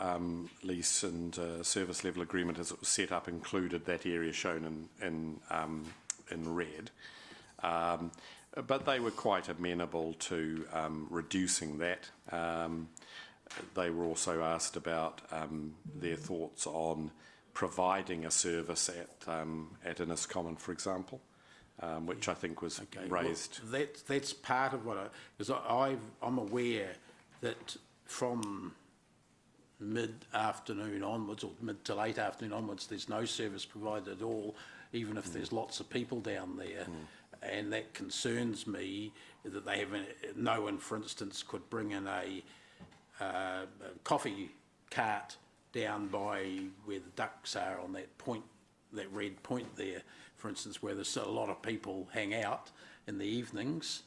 lease and service level agreement as it was set up included that area shown in red. But they were quite amenable to reducing that. They were also asked about their thoughts on providing a service at Inniscommon, for example, which I think was raised. Well, that's part of what I'm aware that from mid-afternoon onwards, or mid to late afternoon onwards, there's no service provided at all, even if there's lots of people down there. And that concerns me, that they have no one, for instance, could bring in a coffee cart down by where the ducks are on that point, that red point there, for instance, where there's a lot of people hang out in the evenings.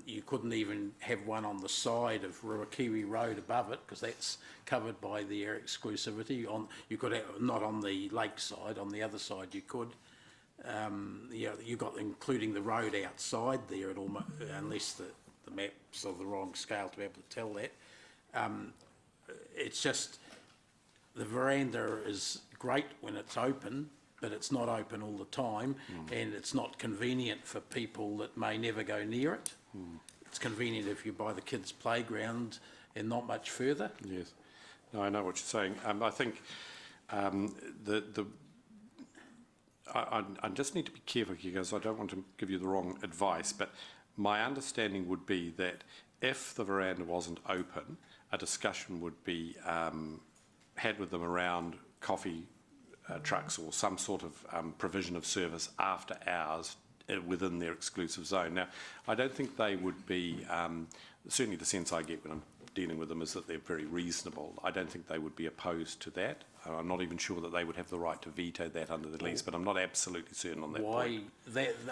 You couldn't even have one on the side of Ruakiwi Road above it, because that's covered by the air exclusivity. You could have, not on the lakeside, on the other side you could. You got including the road outside there, unless the map's of the wrong scale to be able to tell that. It's just the veranda is great when it's open, but it's not open all the time, and it's not convenient for people that may never go near it. It's convenient if you buy the kids' playground and not much further. Yes, no, I know what you're saying. I think I just need to be careful here, because I don't want to give you the wrong advice, but my understanding would be that if the veranda wasn't open, a discussion would be had with them around coffee trucks or some sort of provision of service after hours within their exclusive zone. Now, I don't think they would be, certainly the sense I get when I'm dealing with them is that they're very reasonable. I don't think they would be opposed to that. I'm not even sure that they would have the right to veto that under the lease, but I'm not absolutely certain on that point.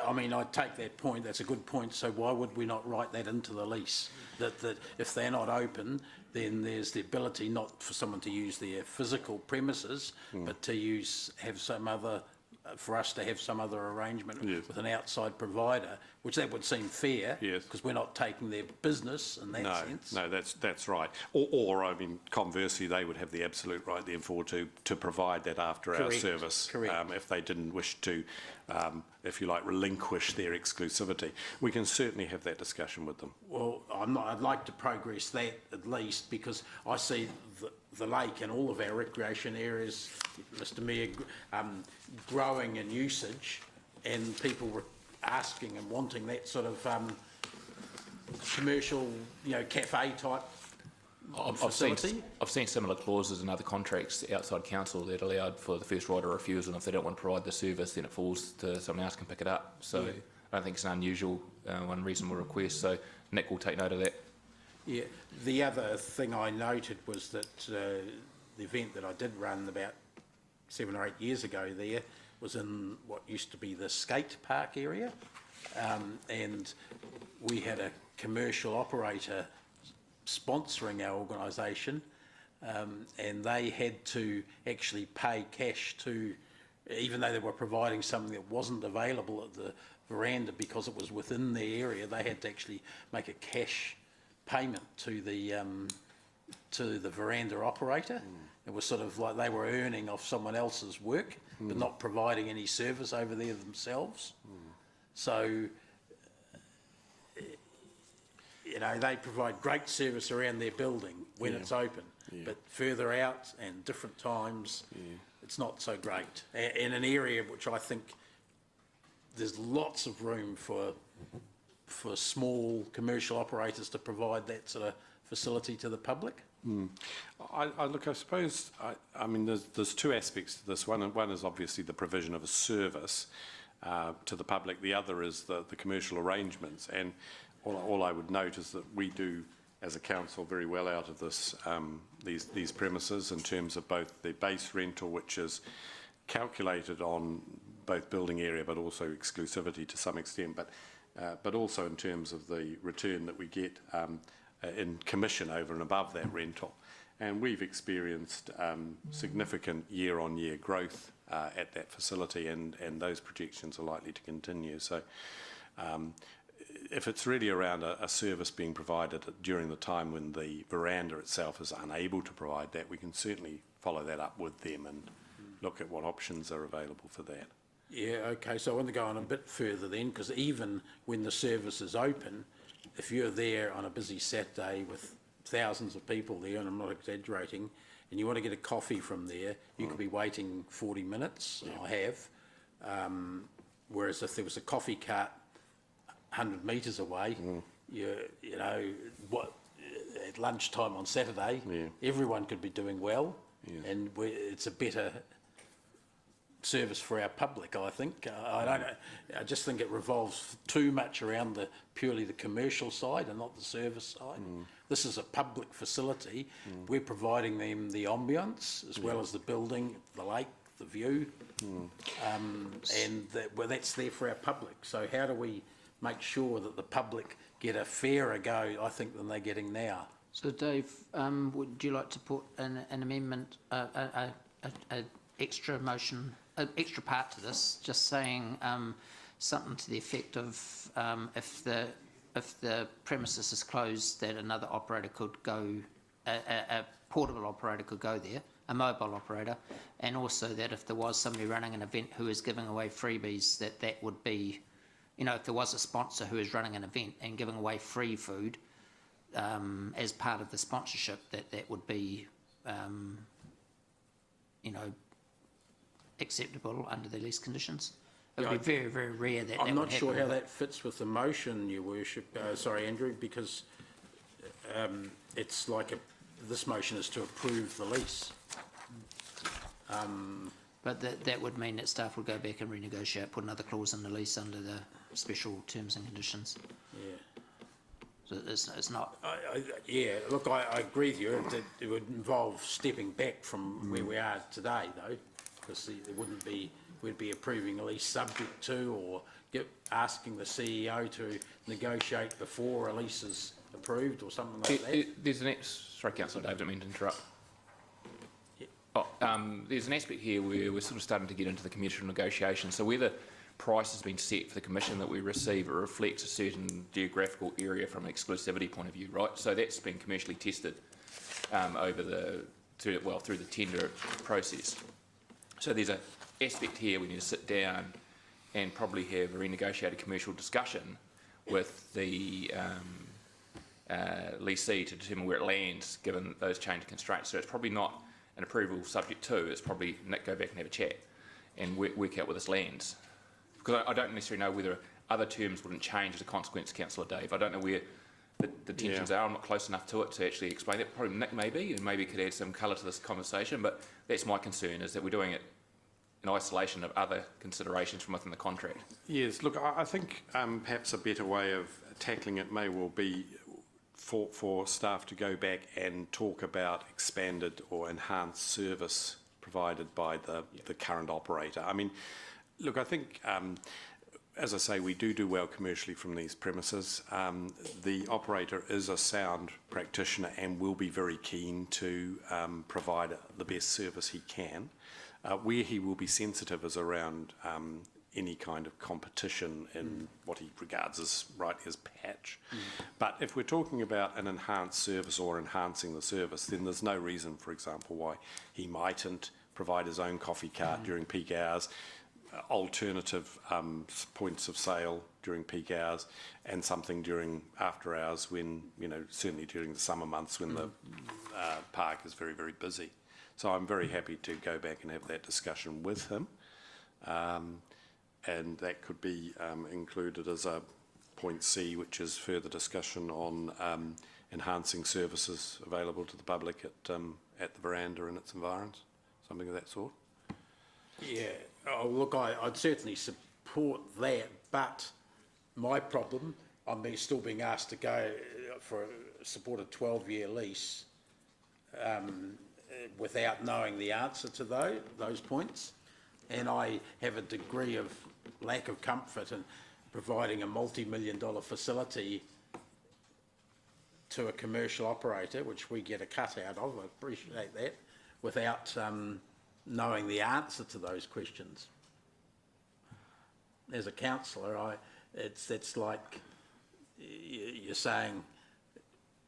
I mean, I take that point, that's a good point, so why would we not write that into the lease? That if they're not open, then there's the ability not for someone to use their physical premises, but to have some other, for us to have some other arrangement with an outside provider, which that would seem fair, because we're not taking their business in that sense. No, that's right. Or I mean, conversely, they would have the absolute right, therefore, to provide that after-hours service if they didn't wish to, if you like, relinquish their exclusivity. We can certainly have that discussion with them. Well, I'd like to progress that at least, because I see the lake and all of our recreation areas, Mr Mayor, growing in usage, and people were asking and wanting that sort of commercial, cafe type facility. I've seen similar clauses in other contracts outside council that allowed for the first right of refusal, and if they don't want to provide the service, then it falls to someone else can pick it up. So I don't think it's an unusual, unreasonable request. So Nick will take note of that. Yeah, the other thing I noted was that the event that I did run about 7 or 8 years ago there, was in what used to be the skate park area, and we had a commercial operator sponsoring our organisation, and they had to actually pay cash to, even though they were providing something that wasn't available at the veranda because it was within their area, they had to actually make a cash payment to the veranda operator. It was sort of like they were earning off someone else's work, but not providing any service over there themselves. So, you know, they provide great service around their building when it's open, but further out and different times, it's not so great. In an area which I think there's lots of room for small commercial operators to provide that sort of facility to the public. Look, I suppose, I mean, there's two aspects to this. One is obviously the provision of a service to the public. The other is the commercial arrangements. And all I would note is that we do, as a council, very well out of this these premises in terms of both the base rental, which is calculated on both building area but also exclusivity to some extent, but also in terms of the return that we get in commission over and above that rental. And we've experienced significant year-on-year growth at that facility, and those projections are likely to continue. So if it's really around a service being provided during the time when the veranda itself is unable to provide that, we can certainly follow that up with them and look at what options are available for that. Yeah, okay, so I want to go on a bit further then, because even when the service is open, if you're there on a busy Saturday with thousands of people there, and I'm not exaggerating, and you want to get a coffee from there, you could be waiting 40 minutes, I have, whereas if there was a coffee cart 100 metres away, you know, at lunchtime on Saturday, everyone could be doing well, and it's a better service for our public, I think. I just think it revolves too much around purely the commercial side and not the service side. This is a public facility. We're providing them the ambience as well as the building, the lake, the view, and that's there for our public. So how do we make sure that the public get a fairer go, I think, than they're getting now? So Dave, would you like to put an amendment, an extra motion, an extra part to this, just saying something to the effect of if the premises is closed, that another operator could go, a portable operator could go there, a mobile operator, and also that if there was somebody running an event who is giving away freebies, that would be, you know, if there was a sponsor who is running an event and giving away free food as part of the sponsorship, that would be, you know, acceptable under the lease conditions. It would be very, very rare that I'm that not would sure happen, how that fits with the motion, Your Worship. Sorry, Andrew, because it's like this motion is to approve the lease. But that would mean that staff would go back and renegotiate, put another clause in the lease under the special terms and conditions. Yeah. So it's not. Yeah, look, I agree with you. It would involve stepping back from where we are today, though, because it wouldn't be, we'd be approving a lease subject to, or asking the CEO to negotiate before a lease is approved or something like that. There's an sorry, Councillor Dave, I didn't mean to interrupt. There's an aspect here where we're sort of starting to get into the commercial negotiation. So where the price has been set for the commission that we receive, it reflects a certain geographical area from an exclusivity point of view, right? So that's been commercially tested through the tender process. So there's an aspect here we need to sit down and probably have a renegotiated commercial discussion with the lessee to determine where it lands given those change of constraints. So it's probably not an approval subject to, it's probably go back and have a chat and work out where this lands. Because I don't necessarily know whether other terms wouldn't change as a consequence, Councillor Dave. I don't know where the tensions are. I'm not close enough to it to actually explain it. Probably Nick maybe, and maybe could add some colour to this conversation, but that's my concern, is that we're doing it in isolation of other considerations from within the contract. Yes, look, I think perhaps a better way of tackling it may well be for staff to go back and talk about expanded or enhanced service provided by the current operator. I mean, look, I think, as I say, we do well commercially from these premises. The operator is a sound practitioner and will be very keen to provide the best service he can. Where he will be sensitive is around any kind of competition in what he regards as patch. But if we're talking about an enhanced service or enhancing the service, then there's no reason, for example, why he mightn't provide his own coffee cart during peak hours, alternative points of sale during peak hours, and something during after hours when, certainly during the summer months when the park is very, very busy. So I'm very happy to go back and have that discussion with him. And that could be included as a point C, which is further discussion on enhancing services available to the public at the veranda and its environs, something of that sort. Yeah, look, I'd certainly support that, but my problem, still being asked to go support a 12-year lease without knowing the answer to those points, and I have a degree of lack of comfort in providing a multi-million-dollar facility to a commercial operator, which we get a cut out of, I appreciate that, without knowing the answer to those questions. As a councillor, it's like you're saying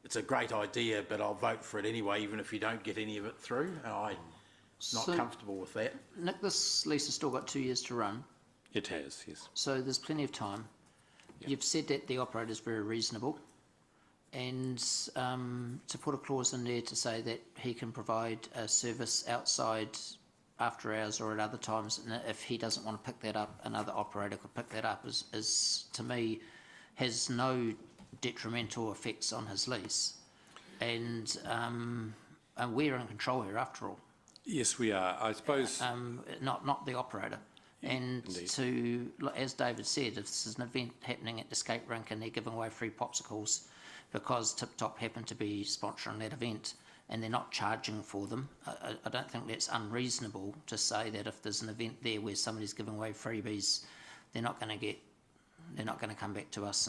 it's a great idea, but I'll vote for it anyway, even if you don't get any of it through. And I'm not comfortable with that. Nick, this lease has still got 2 years to run. It has, yes. So there's plenty of time. Yep. You've said that the operator is very reasonable, and to put a clause in there to say that he can provide a service outside after hours or at other times, and if he doesn't want to pick that up, another operator could pick that up, is to me, has no detrimental effects on his lease. And we're in control here after all. Yes, we are. I suppose... not the operator. And indeed. As David said, if this is an event happening at the skate rink and they're giving away free popsicles because Tip Top happen to be sponsoring that event and they're not charging for them, I don't think that's unreasonable to say that if there's an event there where somebody's giving away freebies, they're not going to come back to us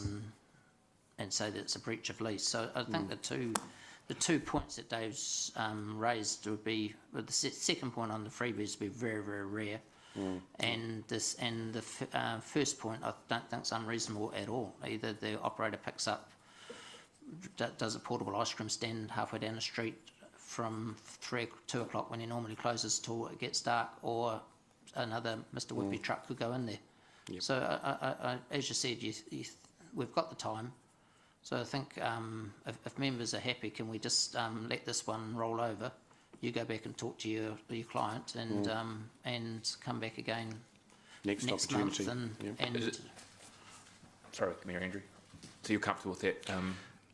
and say that it's a breach of lease. So I think the two points that Dave's raised would be, well, the second point on the freebies would be very, very rare. And the first point I don't think is unreasonable at all. Either the operator picks up, does a portable ice cream stand halfway down the street from 2 o'clock when he normally closes till it gets dark, or another Mr. Whippy truck could go in there. Yep. So I, as you said, we've got the time. So I think if members are happy, can we just let this one roll over? You go back and talk to your client and come back again next month. Sorry, Mayor Andrew. So you're comfortable with that?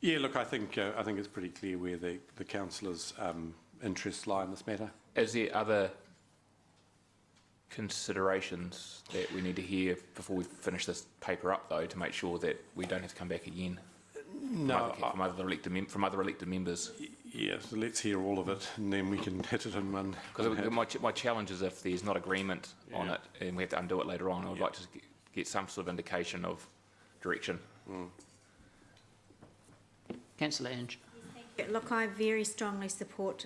Yeah, look, I think it's pretty clear where the councillors' interests lie in this matter. Is there other considerations that we need to hear before we finish this paper up, though, to make sure that we don't have to come back again? No, from other elected members. Yeah, so let's hear all of it, and then we can hit it in one. Because my challenge is if there's not agreement on it, and we have to undo it later on, I would like to get some sort of indication of direction. Councillor Ange. Look, I very strongly support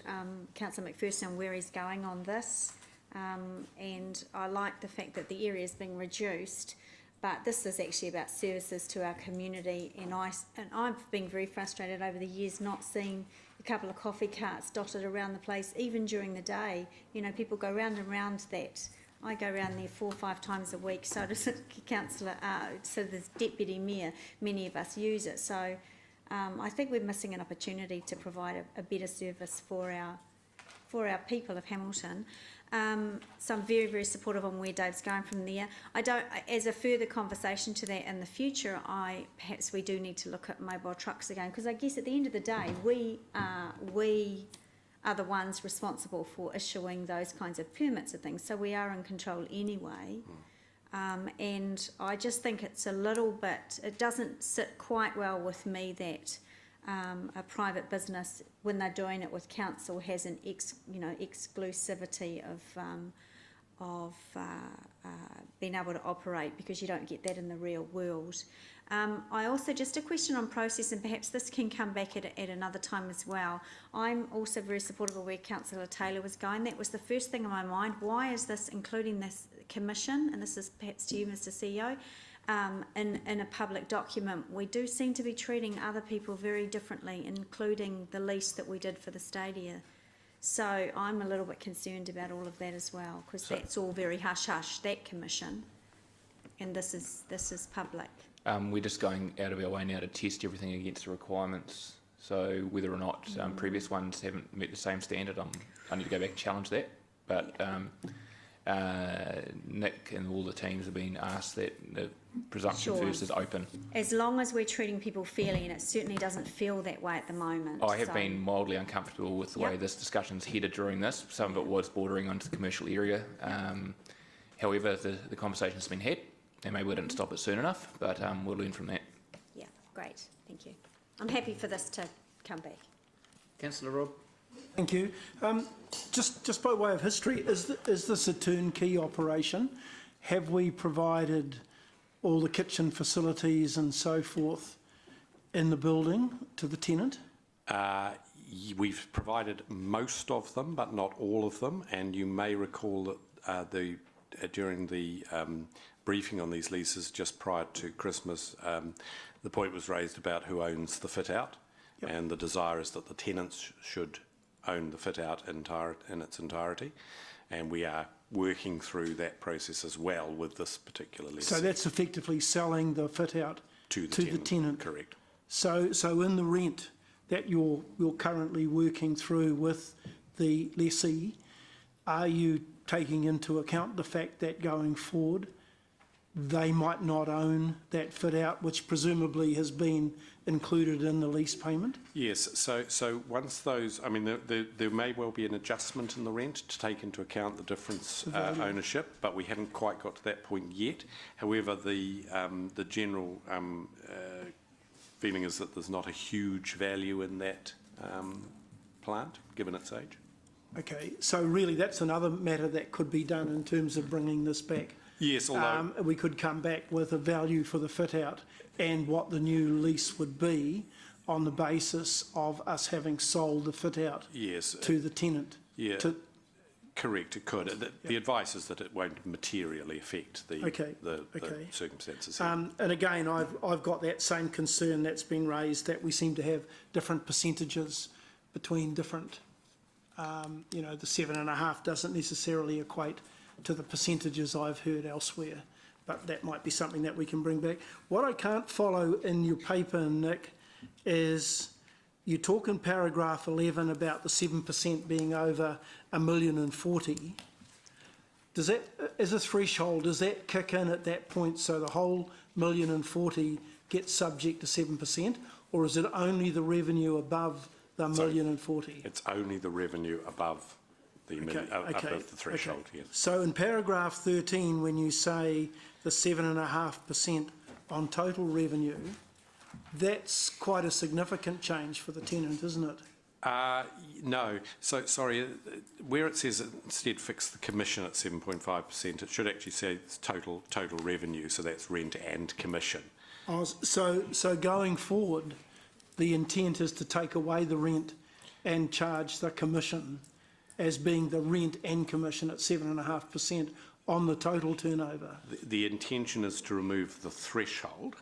Councillor McPherson and where he's going on this, and I like the fact that the area is being reduced. But this is actually about services to our community, and I've been very frustrated over the years not seeing a couple of coffee carts dotted around the place, even during the day. You know, people go round and round that. I go around there 4 or 5 times a week, so does Councillor, so the Deputy Mayor, many of us use it. So I think we're missing an opportunity to provide a better service for our people of Hamilton. So I'm very, very supportive on where Dave's going from there. As a further conversation to that in the future, perhaps we do need to look at mobile trucks again, because I guess at the end of the day, we are the ones responsible for issuing those kinds of permits and things, so we are in control anyway. And I just think it's a little bit, it doesn't sit quite well with me that a private business, when they're doing it with council, has an exclusivity of being able to operate, because you don't get that in the real world. I also, just a question on process, and perhaps this can come back at another time as well. I'm also very supportive of where Councillor Taylor was going. That was the first thing in my mind. Why is this including this commission, and this is perhaps to you, Mr. CEO, in a public document? We do seem to be treating other people very differently, including the lease that we did for the stadia. So I'm a little bit concerned about all of that as well, because that's all very hush-hush, that commission, and this is public. We're just going out of our way now to test everything against the requirements. So whether or not previous ones haven't met the same standard, I need to go back and challenge that. But Nick and all the teams have been asked that the presumption first is open. As long as we're treating people fairly, and it certainly doesn't feel that way at the moment. I have been mildly uncomfortable with the way this discussion's headed during this. Some of it was bordering onto the commercial area. However, the conversation's been had, and maybe we didn't stop it soon enough, but we'll learn from that. Yeah, great, thank you. I'm happy for this to come back. Councillor Robb. Thank you. Just by way of history, is this a turnkey operation? Have we provided all the kitchen facilities and so forth in the building to the tenant? We've provided most of them, but not all of them. And you may recall that during the briefing on these leases just prior to Christmas, the point was raised about who owns the fit-out. Yep. And the desire is that the tenants should own the fit-out in its entirety. And we are working through that process as well with this particular lessee. So that's effectively selling the fit-out to the tenant. Correct. So in the rent that you're currently working through with the lessee, are you taking into account the fact that going forward they might not own that fit-out, which presumably has been included in the lease payment? Yes, so once those, I mean, there may well be an adjustment in the rent to take into account the difference ownership, but we haven't quite got to that point yet. However, the general feeling is that there's not a huge value in that plant, given its age. Okay, so really that's another matter that could be done in terms of bringing this back. Yes, although we could come back with a value for the fit-out and what the new lease would be on the basis of us having sold the fit-out to the tenant. Yeah, correct, it could. The advice is that it won't materially affect the circumstances. And again, I've got that same concern that's been raised, that we seem to have different percentages between different, the 7.5 doesn't necessarily equate to the percentages I've heard elsewhere, but that might be something that we can bring back. What I can't follow in your paper, Nick, is you talk in paragraph 11 about the 7% being over 1,040,000. Does that, as a threshold, does that kick in at that point, so the whole 1,040,000 gets subject to 7%, or is it only the revenue above the 1,040,000? It's only the revenue above above the threshold, yes. So in paragraph 13, when you say the 7.5% on total revenue, that's quite a significant change for the tenant, isn't it? No. So, sorry, where it says instead fix the commission at 7.5%, it should actually say it's total revenue, so that's rent and commission. So going forward, the intent is to take away the rent and charge the commission as being the rent and commission at 7.5% on the total turnover? The intention is to remove the threshold.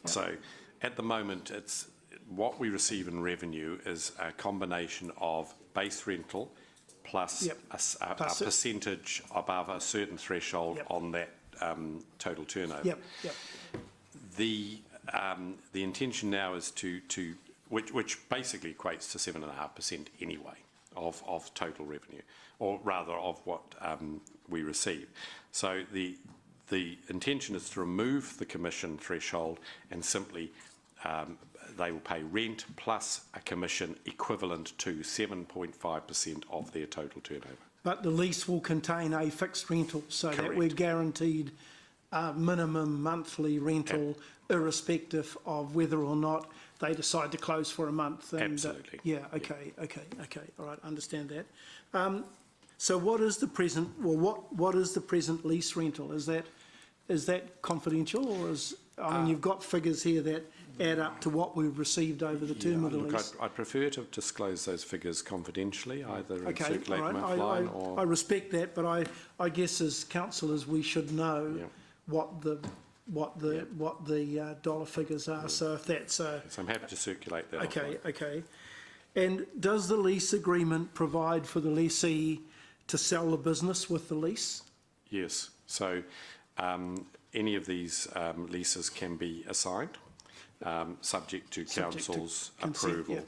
Yep. So at the moment, it's what we receive in revenue is a combination of base rental plus a percentage above a certain threshold on that total turnover. The intention now is which basically equates to 7.5% anyway. Of total revenue, or rather of what we receive. So the intention is to remove the commission threshold and simply they will pay rent plus a commission equivalent to 7.5% of their total turnover. But the lease will contain a fixed rental, so that we're guaranteed a minimum monthly rental, irrespective of whether or not they decide to close for a month. And, Absolutely. Yeah, okay, all right, understand that. So what is the present, well, what is the present lease rental? Is that confidential, or is, I mean, you've got figures here that add up to what we've received over the term of the lease. I'd prefer to disclose those figures confidentially, either and Okay, circulate all them right, offline or... I respect that, but I guess as councillors, we should know what the dollar figures are, so if that's So I'm happy to circulate that okay, offline. okay. And does the lease agreement provide for the lessee to sell the business with the lease? Yes. So any of these leases can be assigned, subject to council's approval.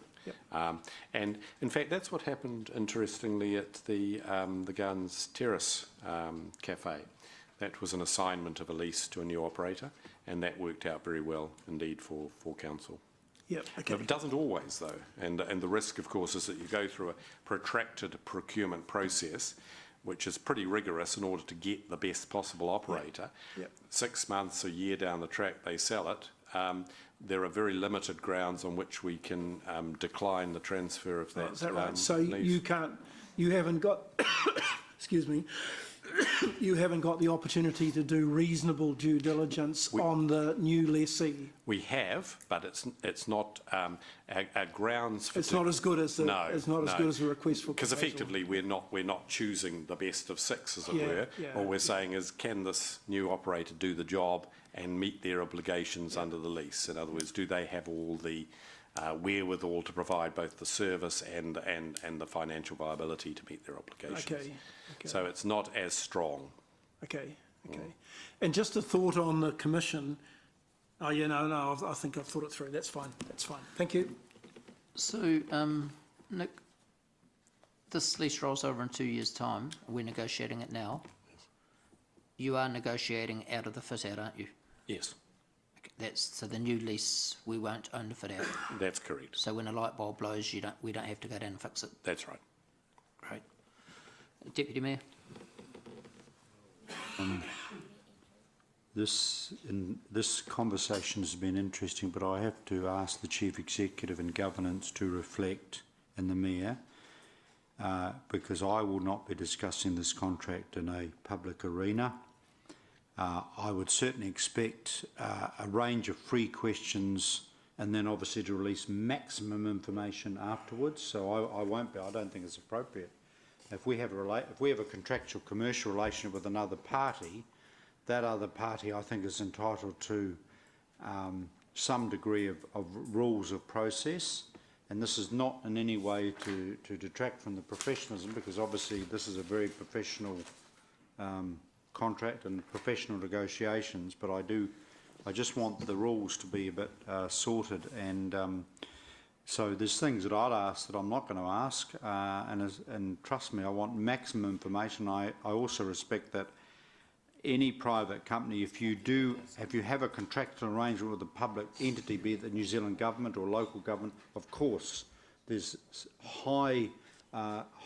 And in fact, that's what happened, interestingly, at the Gardens Terrace Cafe. That was an assignment of a lease to a new operator, and that worked out very well indeed for council. Yep, okay. It doesn't always, though, and the risk, of course, is that you go through a protracted procurement process, which is pretty rigorous in order to get the best possible operator. Yep. 6 months, a year down the track, they sell it. There are very limited grounds on which we can decline the transfer of that. Is that right? So lease. you haven't got, excuse me, you haven't got the opportunity to do reasonable due diligence on the new lessee. We have, but it's not our grounds for. It's not as good as the. No, it's not as good as the request for. Because effectively we're not choosing the best of six, as it were. All we're saying is, can this new operator do the job and meet their obligations under the lease? In other words, do they have all the wherewithal to provide both the service and the financial viability to meet their obligations? Okay. So it's not as strong. Okay. And just a thought on the commission. Oh, yeah, no, I think I've thought it through. That's fine. Thank you. So, Nick, this lease rolls over in 2 years' time. We're negotiating it now. You are negotiating out of the fit out, aren't you? Yes. Okay, so the new lease, we won't own the fit out. That's correct. So when a light bulb blows, we don't have to go down and fix it. That's right. Great. Deputy Mayor. This conversation has been interesting, but I have to ask the Chief Executive and Governance to reflect, and the Mayor, because I will not be discussing this contract in a public arena. I would certainly expect a range of free questions, and then obviously to release maximum information afterwards. So I won't be. I don't think it's appropriate. If we have a contractual commercial relationship with another party, that other party, I think, is entitled to some degree of rules of process. And this is not in any way to detract from the professionalism, because obviously this is a very professional contract and professional negotiations. But I just want the rules to be a bit sorted. And so there's things that I'd ask that I'm not going to ask. And trust me, I want maximum information. I also respect that any private company, if you have a contractual arrangement with a public entity, be it the New Zealand government or local government, of course, there's high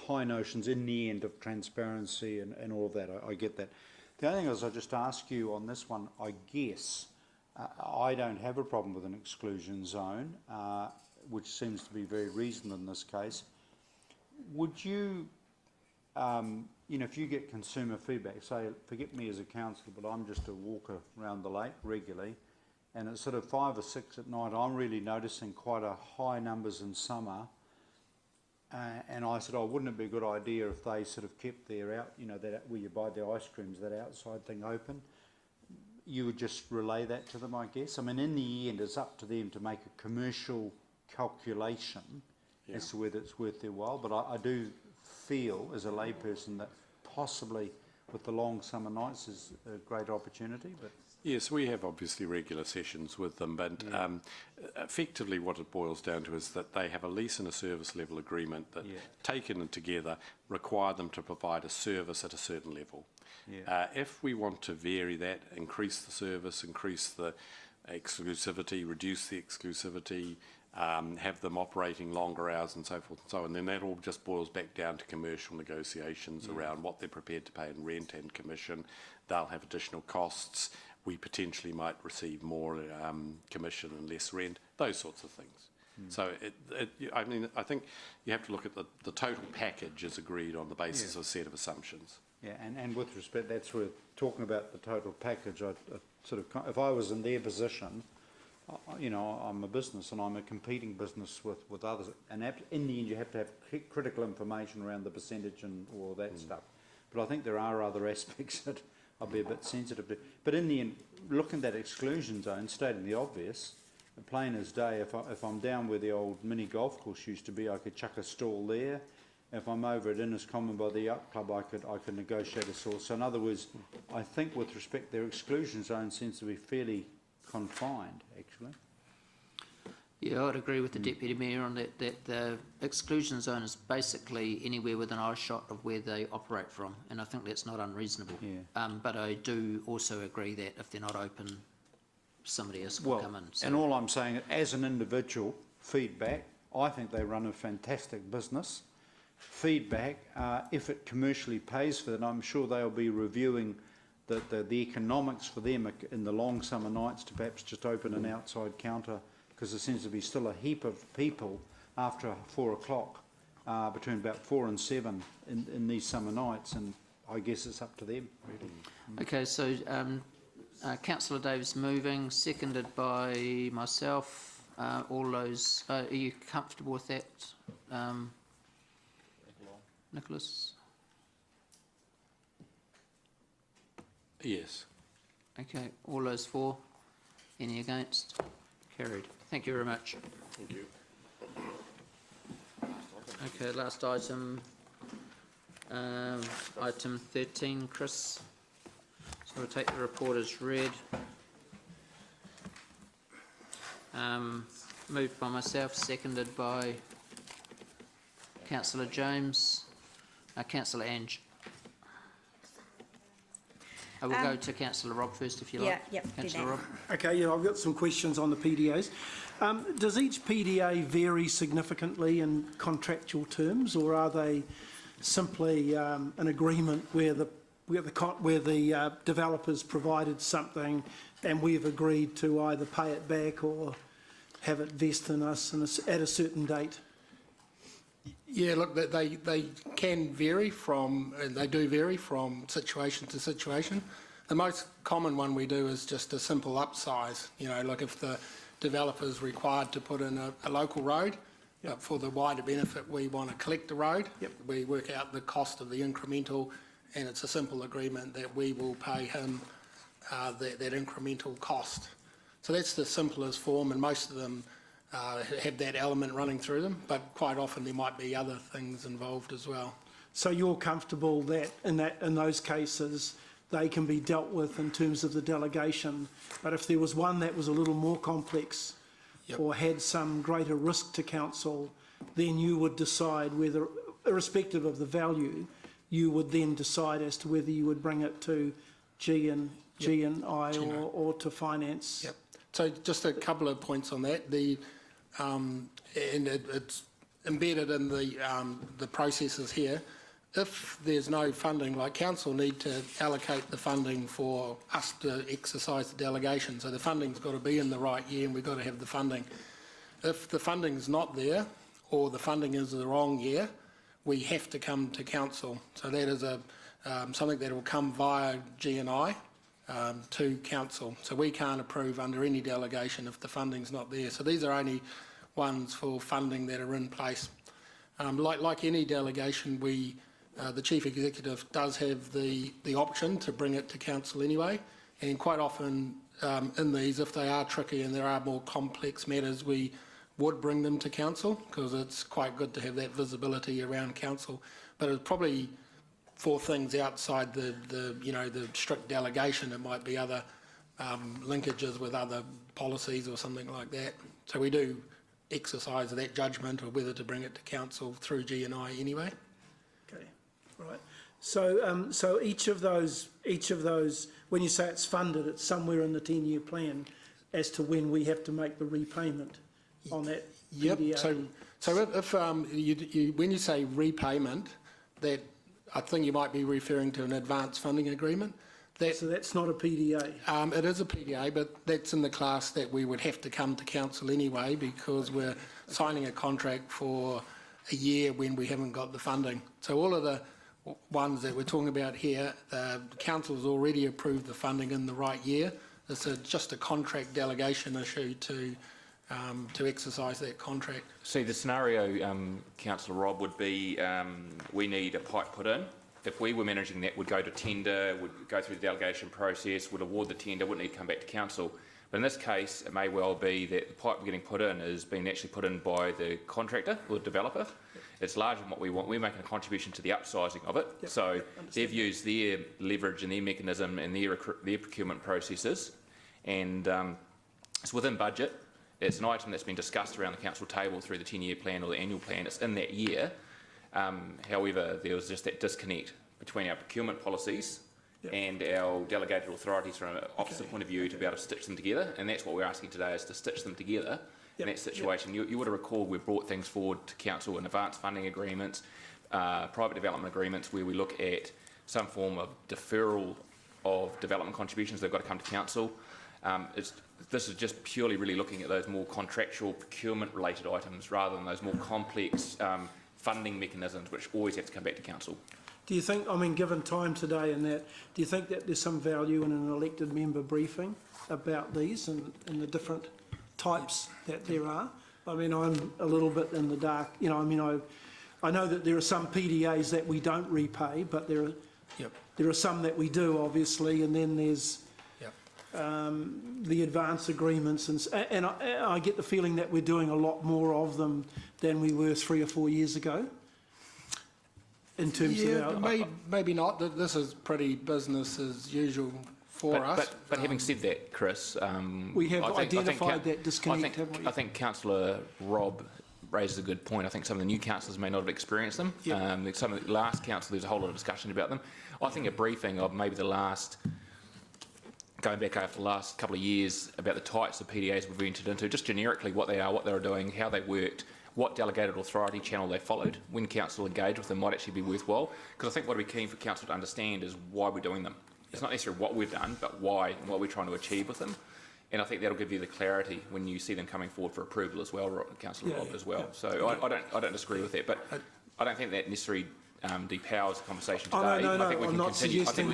notions in the end of transparency and all of that. I get that. The other thing is, I just ask you on this one, I guess, I don't have a problem with an exclusion zone, which seems to be very reasonable in this case. Would you, if you get consumer feedback, say, forget me as a councillor, but I'm just a walker around the lake regularly, and it's sort of 5 or 6 at night, I'm really noticing quite a high numbers in summer, and I said, wouldn't it be a good idea if they sort of kept their that where you buy the ice creams, that outside thing open? You would just relay that to them, I guess. I mean, in the end, it's up to them to make a commercial calculation as to whether it's worth their while, but I do feel as a layperson that possibly with the long summer nights is a great opportunity. But yes, we have obviously regular sessions with them, but effectively what it boils down to is that they have a lease and a service level agreement that taken together require them to provide a service at a certain level. If we want to vary that, increase the service, increase the exclusivity, reduce the exclusivity, have them operating longer hours and so forth and so on, then that all just boils back down to commercial negotiations around what they're prepared to pay in rent and commission. They'll have additional costs. we potentially might receive more commission and less rent, those sorts of things. So, I mean, I think you have to look at the total package as agreed on the basis of a set of assumptions. Yeah, and with respect, that's where talking about the total package, I sort of, if I was in their position, you know, I'm a business and I'm a competing business with others, and in the end you have to have critical information around the percentage and all that stuff. But I think there are other aspects that I'll be a bit sensitive to. But in the end, looking at that exclusion zone, stating the obvious, plain as day, if I'm down where the old mini golf course used to be, I could chuck a stall there. If I'm over at Inniscommon by the yacht club, I could negotiate a stall. So in other words, I think with respect, their exclusion zone seems to be fairly confined, actually. Yeah, I'd agree with the Deputy Mayor on that the exclusion zone is basically anywhere within eyeshot of where they operate from, and I think that's not unreasonable. Yeah. But I do also agree that if they're not open, somebody else will come in. So. And all I'm saying, as an individual, feedback, I think they run a fantastic business. Feedback, if it commercially pays for that, I'm sure they'll be reviewing the economics for them in the long summer nights to perhaps just open an outside counter, because there seems to be still a heap of people after 4 o'clock, between about 4 and 7 in these summer nights, and I guess it's up to them, really. Okay, so Councillor Davis moving, seconded by myself. All those, are you comfortable with that, Nicholas? Yes. Okay, all those for? Any against? Carried. Thank you very much. Thank you. Okay, last item, item 13, Chris. So we'll take the report as read. Moved by myself, seconded by Councillor James. Councillor Ange. I will go to Councillor Rob first, if you like. Yeah, Councillor Rob. Okay, yeah, I've got some questions on the PDAs. Does each PDA vary significantly in contractual terms, or are they simply an agreement where the developers provided something and we've agreed to either pay it back or have it vest in us at a certain date? Yeah, look, they can vary from, and they do vary from situation to situation. The most common one we do is just a simple upsize. You know, like if the developer's required to put in a local road, but for the wider benefit, we want to collect the road. We work out the cost of the incremental, and it's a simple agreement that we will pay him that incremental cost. So that's the simplest form, and most of them have that element running through them, but quite often there might be other things involved as well. So you're comfortable that in those cases they can be dealt with in terms of the delegation, but if there was one that was a little more complex or had some greater risk to council, then you would decide whether, irrespective of the value, you would then decide as to whether you would bring it to G and I or to finance. Yep. So just a couple of points on that. And it's embedded in the processes here. If there's no funding, like council need to allocate the funding for us to exercise the delegation. So the funding's got to be in the right year, and we've got to have the funding. If the funding's not there, or the funding is the wrong year, we have to come to council. So that is something that will come via G&I to council. So we can't approve under any delegation if the funding's not there. So these are only ones for funding that are in place. Like any delegation, the Chief Executive does have the option to bring it to council anyway, and quite often in these, if they are tricky and there are more complex matters, we would bring them to council, because it's quite good to have that visibility around council. But it's probably for things outside the strict delegation. It might be other linkages with other policies or something like that. So we do exercise that judgment of whether to bring it to council through G&I anyway. Okay, right. So each of those, when you say it's funded, it's somewhere in the 10-year plan as to when we have to make the repayment on that PDA. Yep. So if when you say repayment, that I think you might be referring to an advance funding agreement. So that's not a PDA? It is a PDA, but that's in the class that we would have to come to council anyway, because we're signing a contract for a year when we haven't got the funding. So all of the ones that we're talking about here, the council's already approved the funding in the right year. It's just a contract delegation issue to exercise that contract. See, the scenario, Councillor Rob, would be we need a pipe put in. If we were managing that, we'd go to tender, would go through the delegation process, would award the tender, wouldn't need to come back to council. But in this case, it may well be that the pipe getting put in is being actually put in by the contractor or the developer. It's larger than what we want. We're making a contribution to the upsizing of it. Yep. So they've used their leverage and their mechanism and their procurement processes, and it's within budget. It's an item that's been discussed around the council table through the 10-year plan or the annual plan. It's in that year. However, there was just that disconnect between our procurement policies and our delegated authorities from an officer point of view to be able to stitch them together, and that's what we're asking today, is to stitch them together in that situation. You would have recalled we've brought things forward to council in advanced funding agreements, private development agreements, where we look at some form of deferral of development contributions. They've got to come to council. This is just purely really looking at those more contractual procurement related items rather than those more complex funding mechanisms which always have to come back to council. Do you think, I mean, given time today and that, do you think that there's some value in an elected member briefing about these and the different types that there are? I mean, I'm a little bit in the dark. You know, I mean, I know that there are some PDAs that we don't repay, but there are some that we do, obviously, and then there's the advance agreements, and I get the feeling that we're doing a lot more of them than we were 3 or 4 years ago. In terms of our, maybe not. This is pretty business as usual for us. But having said that, Chris, we have identified that disconnect, haven't we? I think Councillor Rob raises a good point. I think some of the new councillors may not have experienced them. Some of the last council, there's a whole lot of discussion about them. I think a briefing of maybe going back over the last couple of years about the types of PDAs we've entered into, just generically what they are, what they were doing, how they worked, what delegated authority channel they followed, when council engaged with them might actually be worthwhile. Because I think what would be keen for council to understand is why we're doing them. It's not necessarily what we've done, but why and what we're trying to achieve with them. And I think that'll give you the clarity when you see them coming forward for approval as well, Councillor Rob, as well. So I don't disagree with that, but I don't think that necessarily depowers the conversation today. No, I think we I'm can not continue. suggesting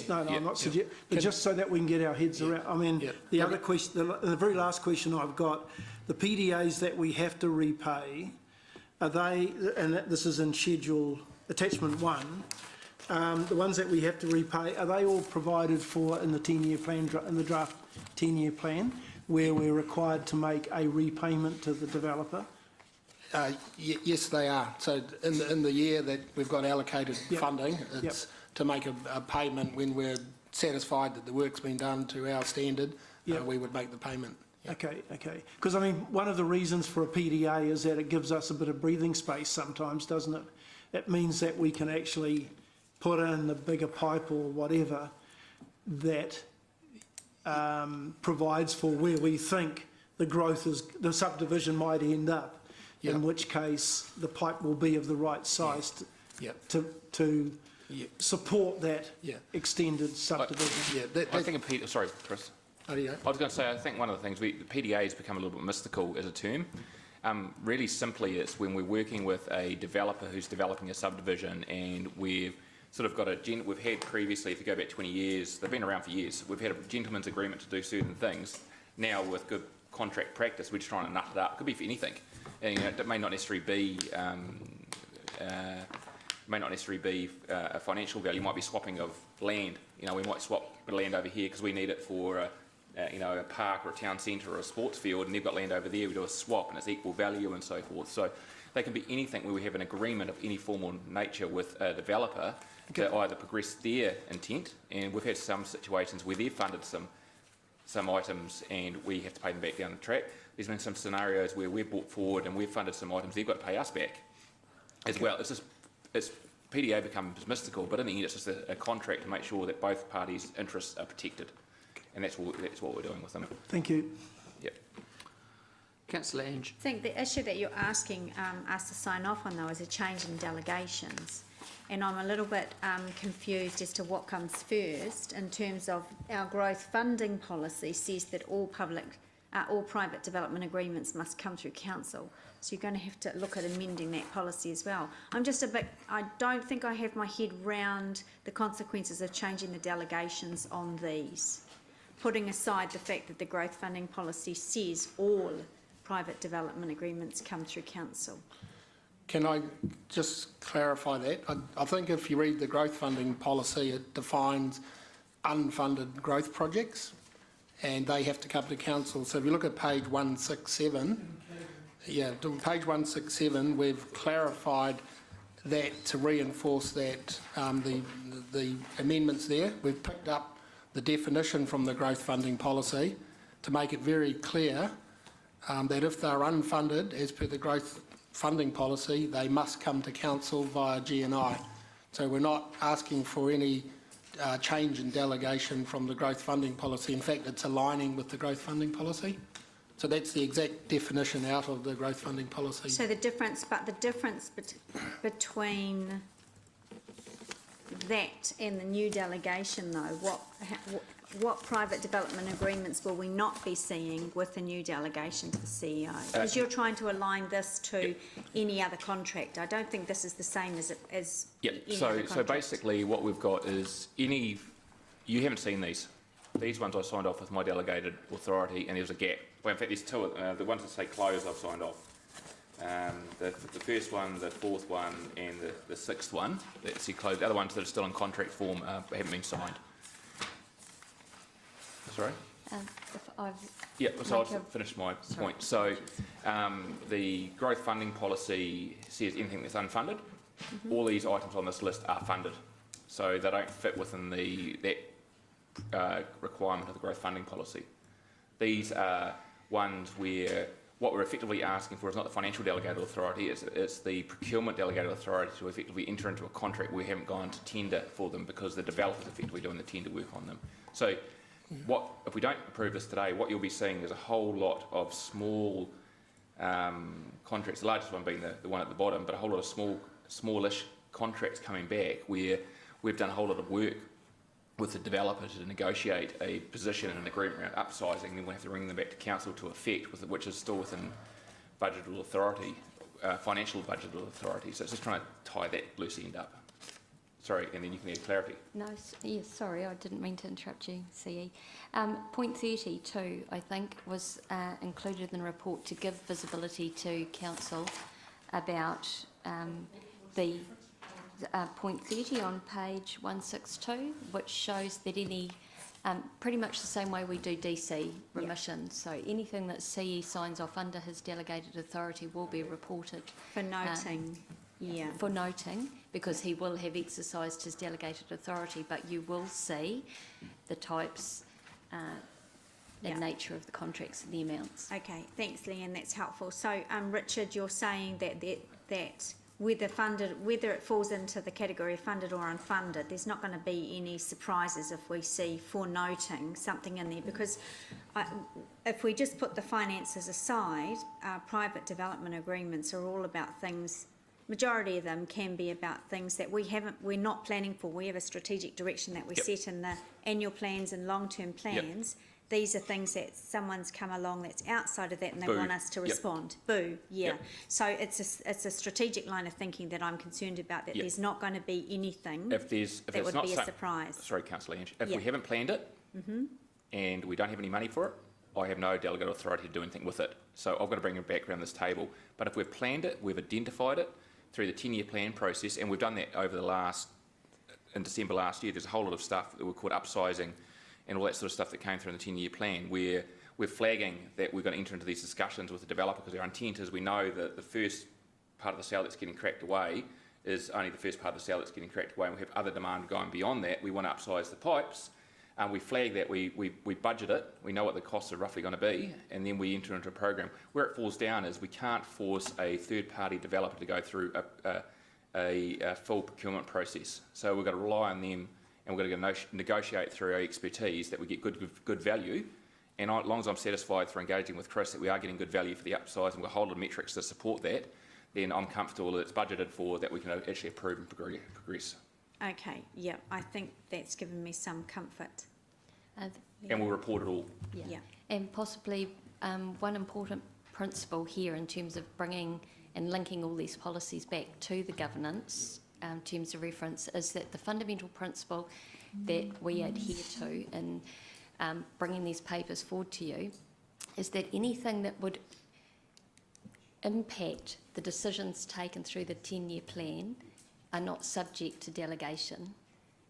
that. I'm not suggesting. But just so that we can get our heads around. I mean, the other question, the very last question I've got, the PDAs that we have to repay, are they? And this is in schedule attachment 1. The ones that we have to repay, are they all provided for in the 10-year plan, in the draft 10-year plan, where we're required to make a repayment to the developer? Yes, they are. So in the year that we've got allocated funding, it's to make a payment when we're satisfied that the work's been done to our standard. We would make the payment. Okay. Because I mean, one of the reasons for a PDA is that it gives us a bit of breathing space sometimes, doesn't it? It means that we can actually put in the bigger pipe or whatever that provides for where we think the growth is, the subdivision might end up. In which case the pipe will be of the right size to support that extended subdivision. I think sorry, Chris. I was going to say, I think one of the things, the PDA has become a little bit mystical as a term. Really simply, it's when we're working with a developer who's developing a subdivision, and we've sort of got we've had previously, if you go back 20 years, they've been around for years, we've had a gentleman's agreement to do certain things. Now with good contract practice, we're just trying to nut it up. It could be for anything. And, you know, it may not necessarily be a financial value. It might be swapping of land. You know, we might swap land over here because we need it for a park or a town centre or a sports field, and they've got land over there. We do a swap, and it's equal value and so forth. So they can be anything where we have an agreement of any form or nature with a developer to either progress their intent, and we've had some situations where they've funded some items and we have to pay them back down the track. There's been some scenarios where we've brought forward and we've funded some items, they've got to pay us back as well. It's PDA becomes mystical, but in the end it's just a contract to make sure that both parties' interests are protected, and that's what we're doing with them. Thank you. Yep. Councillor Ange. I think the issue that you're asking us to sign off on, though, is a change in delegations. and I'm a little bit confused as to what comes first in terms of our growth funding policy says that all private development agreements must come through council. So you're going to have to look at amending that policy as well. I'm just I don't think I have my head round the consequences of changing the delegations on these, putting aside the fact that the growth funding policy says all private development agreements come through council. Can I just clarify that? I think if you read the growth funding policy, it defines unfunded growth projects, and they have to come to council. So if you look at page 167, page 167, we've clarified that to reinforce that the amendments there. We've picked up the definition from the growth funding policy to make it very clear that if they're unfunded, as per the growth funding policy, they must come to council via GNI. So we're not asking for any change in delegation from the growth funding policy. In fact, it's aligning with the growth funding policy. So that's the exact definition out of the growth funding policy. So the difference between that and the new delegation, though, what private development agreements will we not be seeing with the new delegation to the CEO? Because you're trying to align this to any other contract. I don't think this is the same as any other contract. So basically what we've got is you haven't seen these. These ones I signed off with my delegated authority, and there's a gap. Well, in fact, there's two. The ones that say close, I've signed off. The first one, the fourth one, and the sixth one that say close. The other ones that are still in contract form haven't been signed. Sorry? So I've finished my point. So the growth funding policy says anything that's unfunded. All these items on this list are funded. So they don't fit within that requirement of the growth funding policy. These are ones where what we're effectively asking for is not the financial delegated authority, it's the procurement delegated authority to effectively enter into a contract. We haven't gone to tender for them because the developer's effectively doing the tender work on them. So if we don't approve this today, what you'll be seeing is a whole lot of small contracts, the largest one being the one at the bottom, but a whole lot of smallish contracts coming back where we've done a whole lot of work with the developer to negotiate a position and an agreement around upsizing, then we'll have to bring them back to council to effect, which is still within budgetable authority, financial budgetable authority. So it's just trying to tie that loose end up. Sorry, and then you can add clarity. No, yes, sorry, I didn't mean to interrupt you, CE. Point 32, I think, was included in the report to give visibility to council about the point 30 on page 162, which shows that any, pretty much the same way we do DC remissions, so anything that CE signs off under his delegated authority will be reported. For noting. For noting, because he will have exercised his delegated authority, but you will see the types and nature of the contracts and the amounts. Okay, thanks, Leanne, that's helpful. So, Richard, you're saying that whether it falls into the category of funded or unfunded, there's not going to be any surprises if we see for noting something in there, because if we just put the finances aside, private development agreements are all about things. Majority of them can be about things that we're not planning for. We have a strategic direction that we set in the annual plans and long-term plans. These are things that someone's come along that's outside of that and they want us to respond. So it's a strategic line of thinking that I'm concerned about, that there's not going to be anything that would be a surprise. Sorry, Councillor Ange. If we haven't planned it and we don't have any money for it, I have no delegated authority to do anything with it. So I've got to bring it back around this table. But if we've planned it, we've identified it through the 10-year plan process, and we've done that over in December last year, there's a whole lot of stuff that we're called upsizing and all that sort of stuff that came through in the 10-year plan, where we're flagging that we're going to enter into these discussions with the developer, because our intent is we know that the first part of the sale that's getting cracked away is only the first part of the sale that's getting cracked away, and we have other demand going beyond that. We want to upsize the pipes, and we flag that, we budget it, we know what the costs are roughly going to be, and then we enter into a program. Where it falls down is we can't force a third-party developer to go through a full procurement process. So we've got to rely on them, and we've got to negotiate through our expertise that we get good value. And as long as I'm satisfied through engaging with Chris that we are getting good value for the upsize, and we've got a whole lot of metrics to support that, then I'm comfortable that it's budgeted for, that we can actually approve and progress. Okay, yeah, I think that's given me some comfort. And we'll report it all. Yeah. And possibly one important principle here in terms of bringing and linking all these policies back to the governance terms of reference is that the fundamental principle that we adhere to in bringing these papers forward to you is that anything that would impact the decisions taken through the 10-year plan are not subject to delegation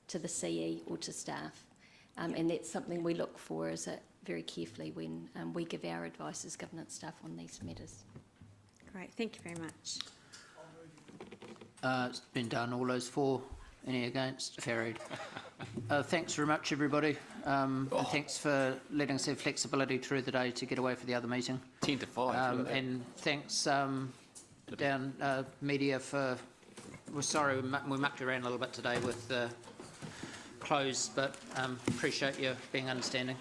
to the CE or to staff. And that's something we look for very carefully when we give our advice as governance staff on these matters. Great, thank you very much. It's been done. All those for? Any against? Carried. Thanks very much, everybody. And thanks for letting us have flexibility through the day to get away for the other meeting. 10 to 5. And thanks down media for. We're sorry we mucked around a little bit today with the close, but appreciate you being understanding.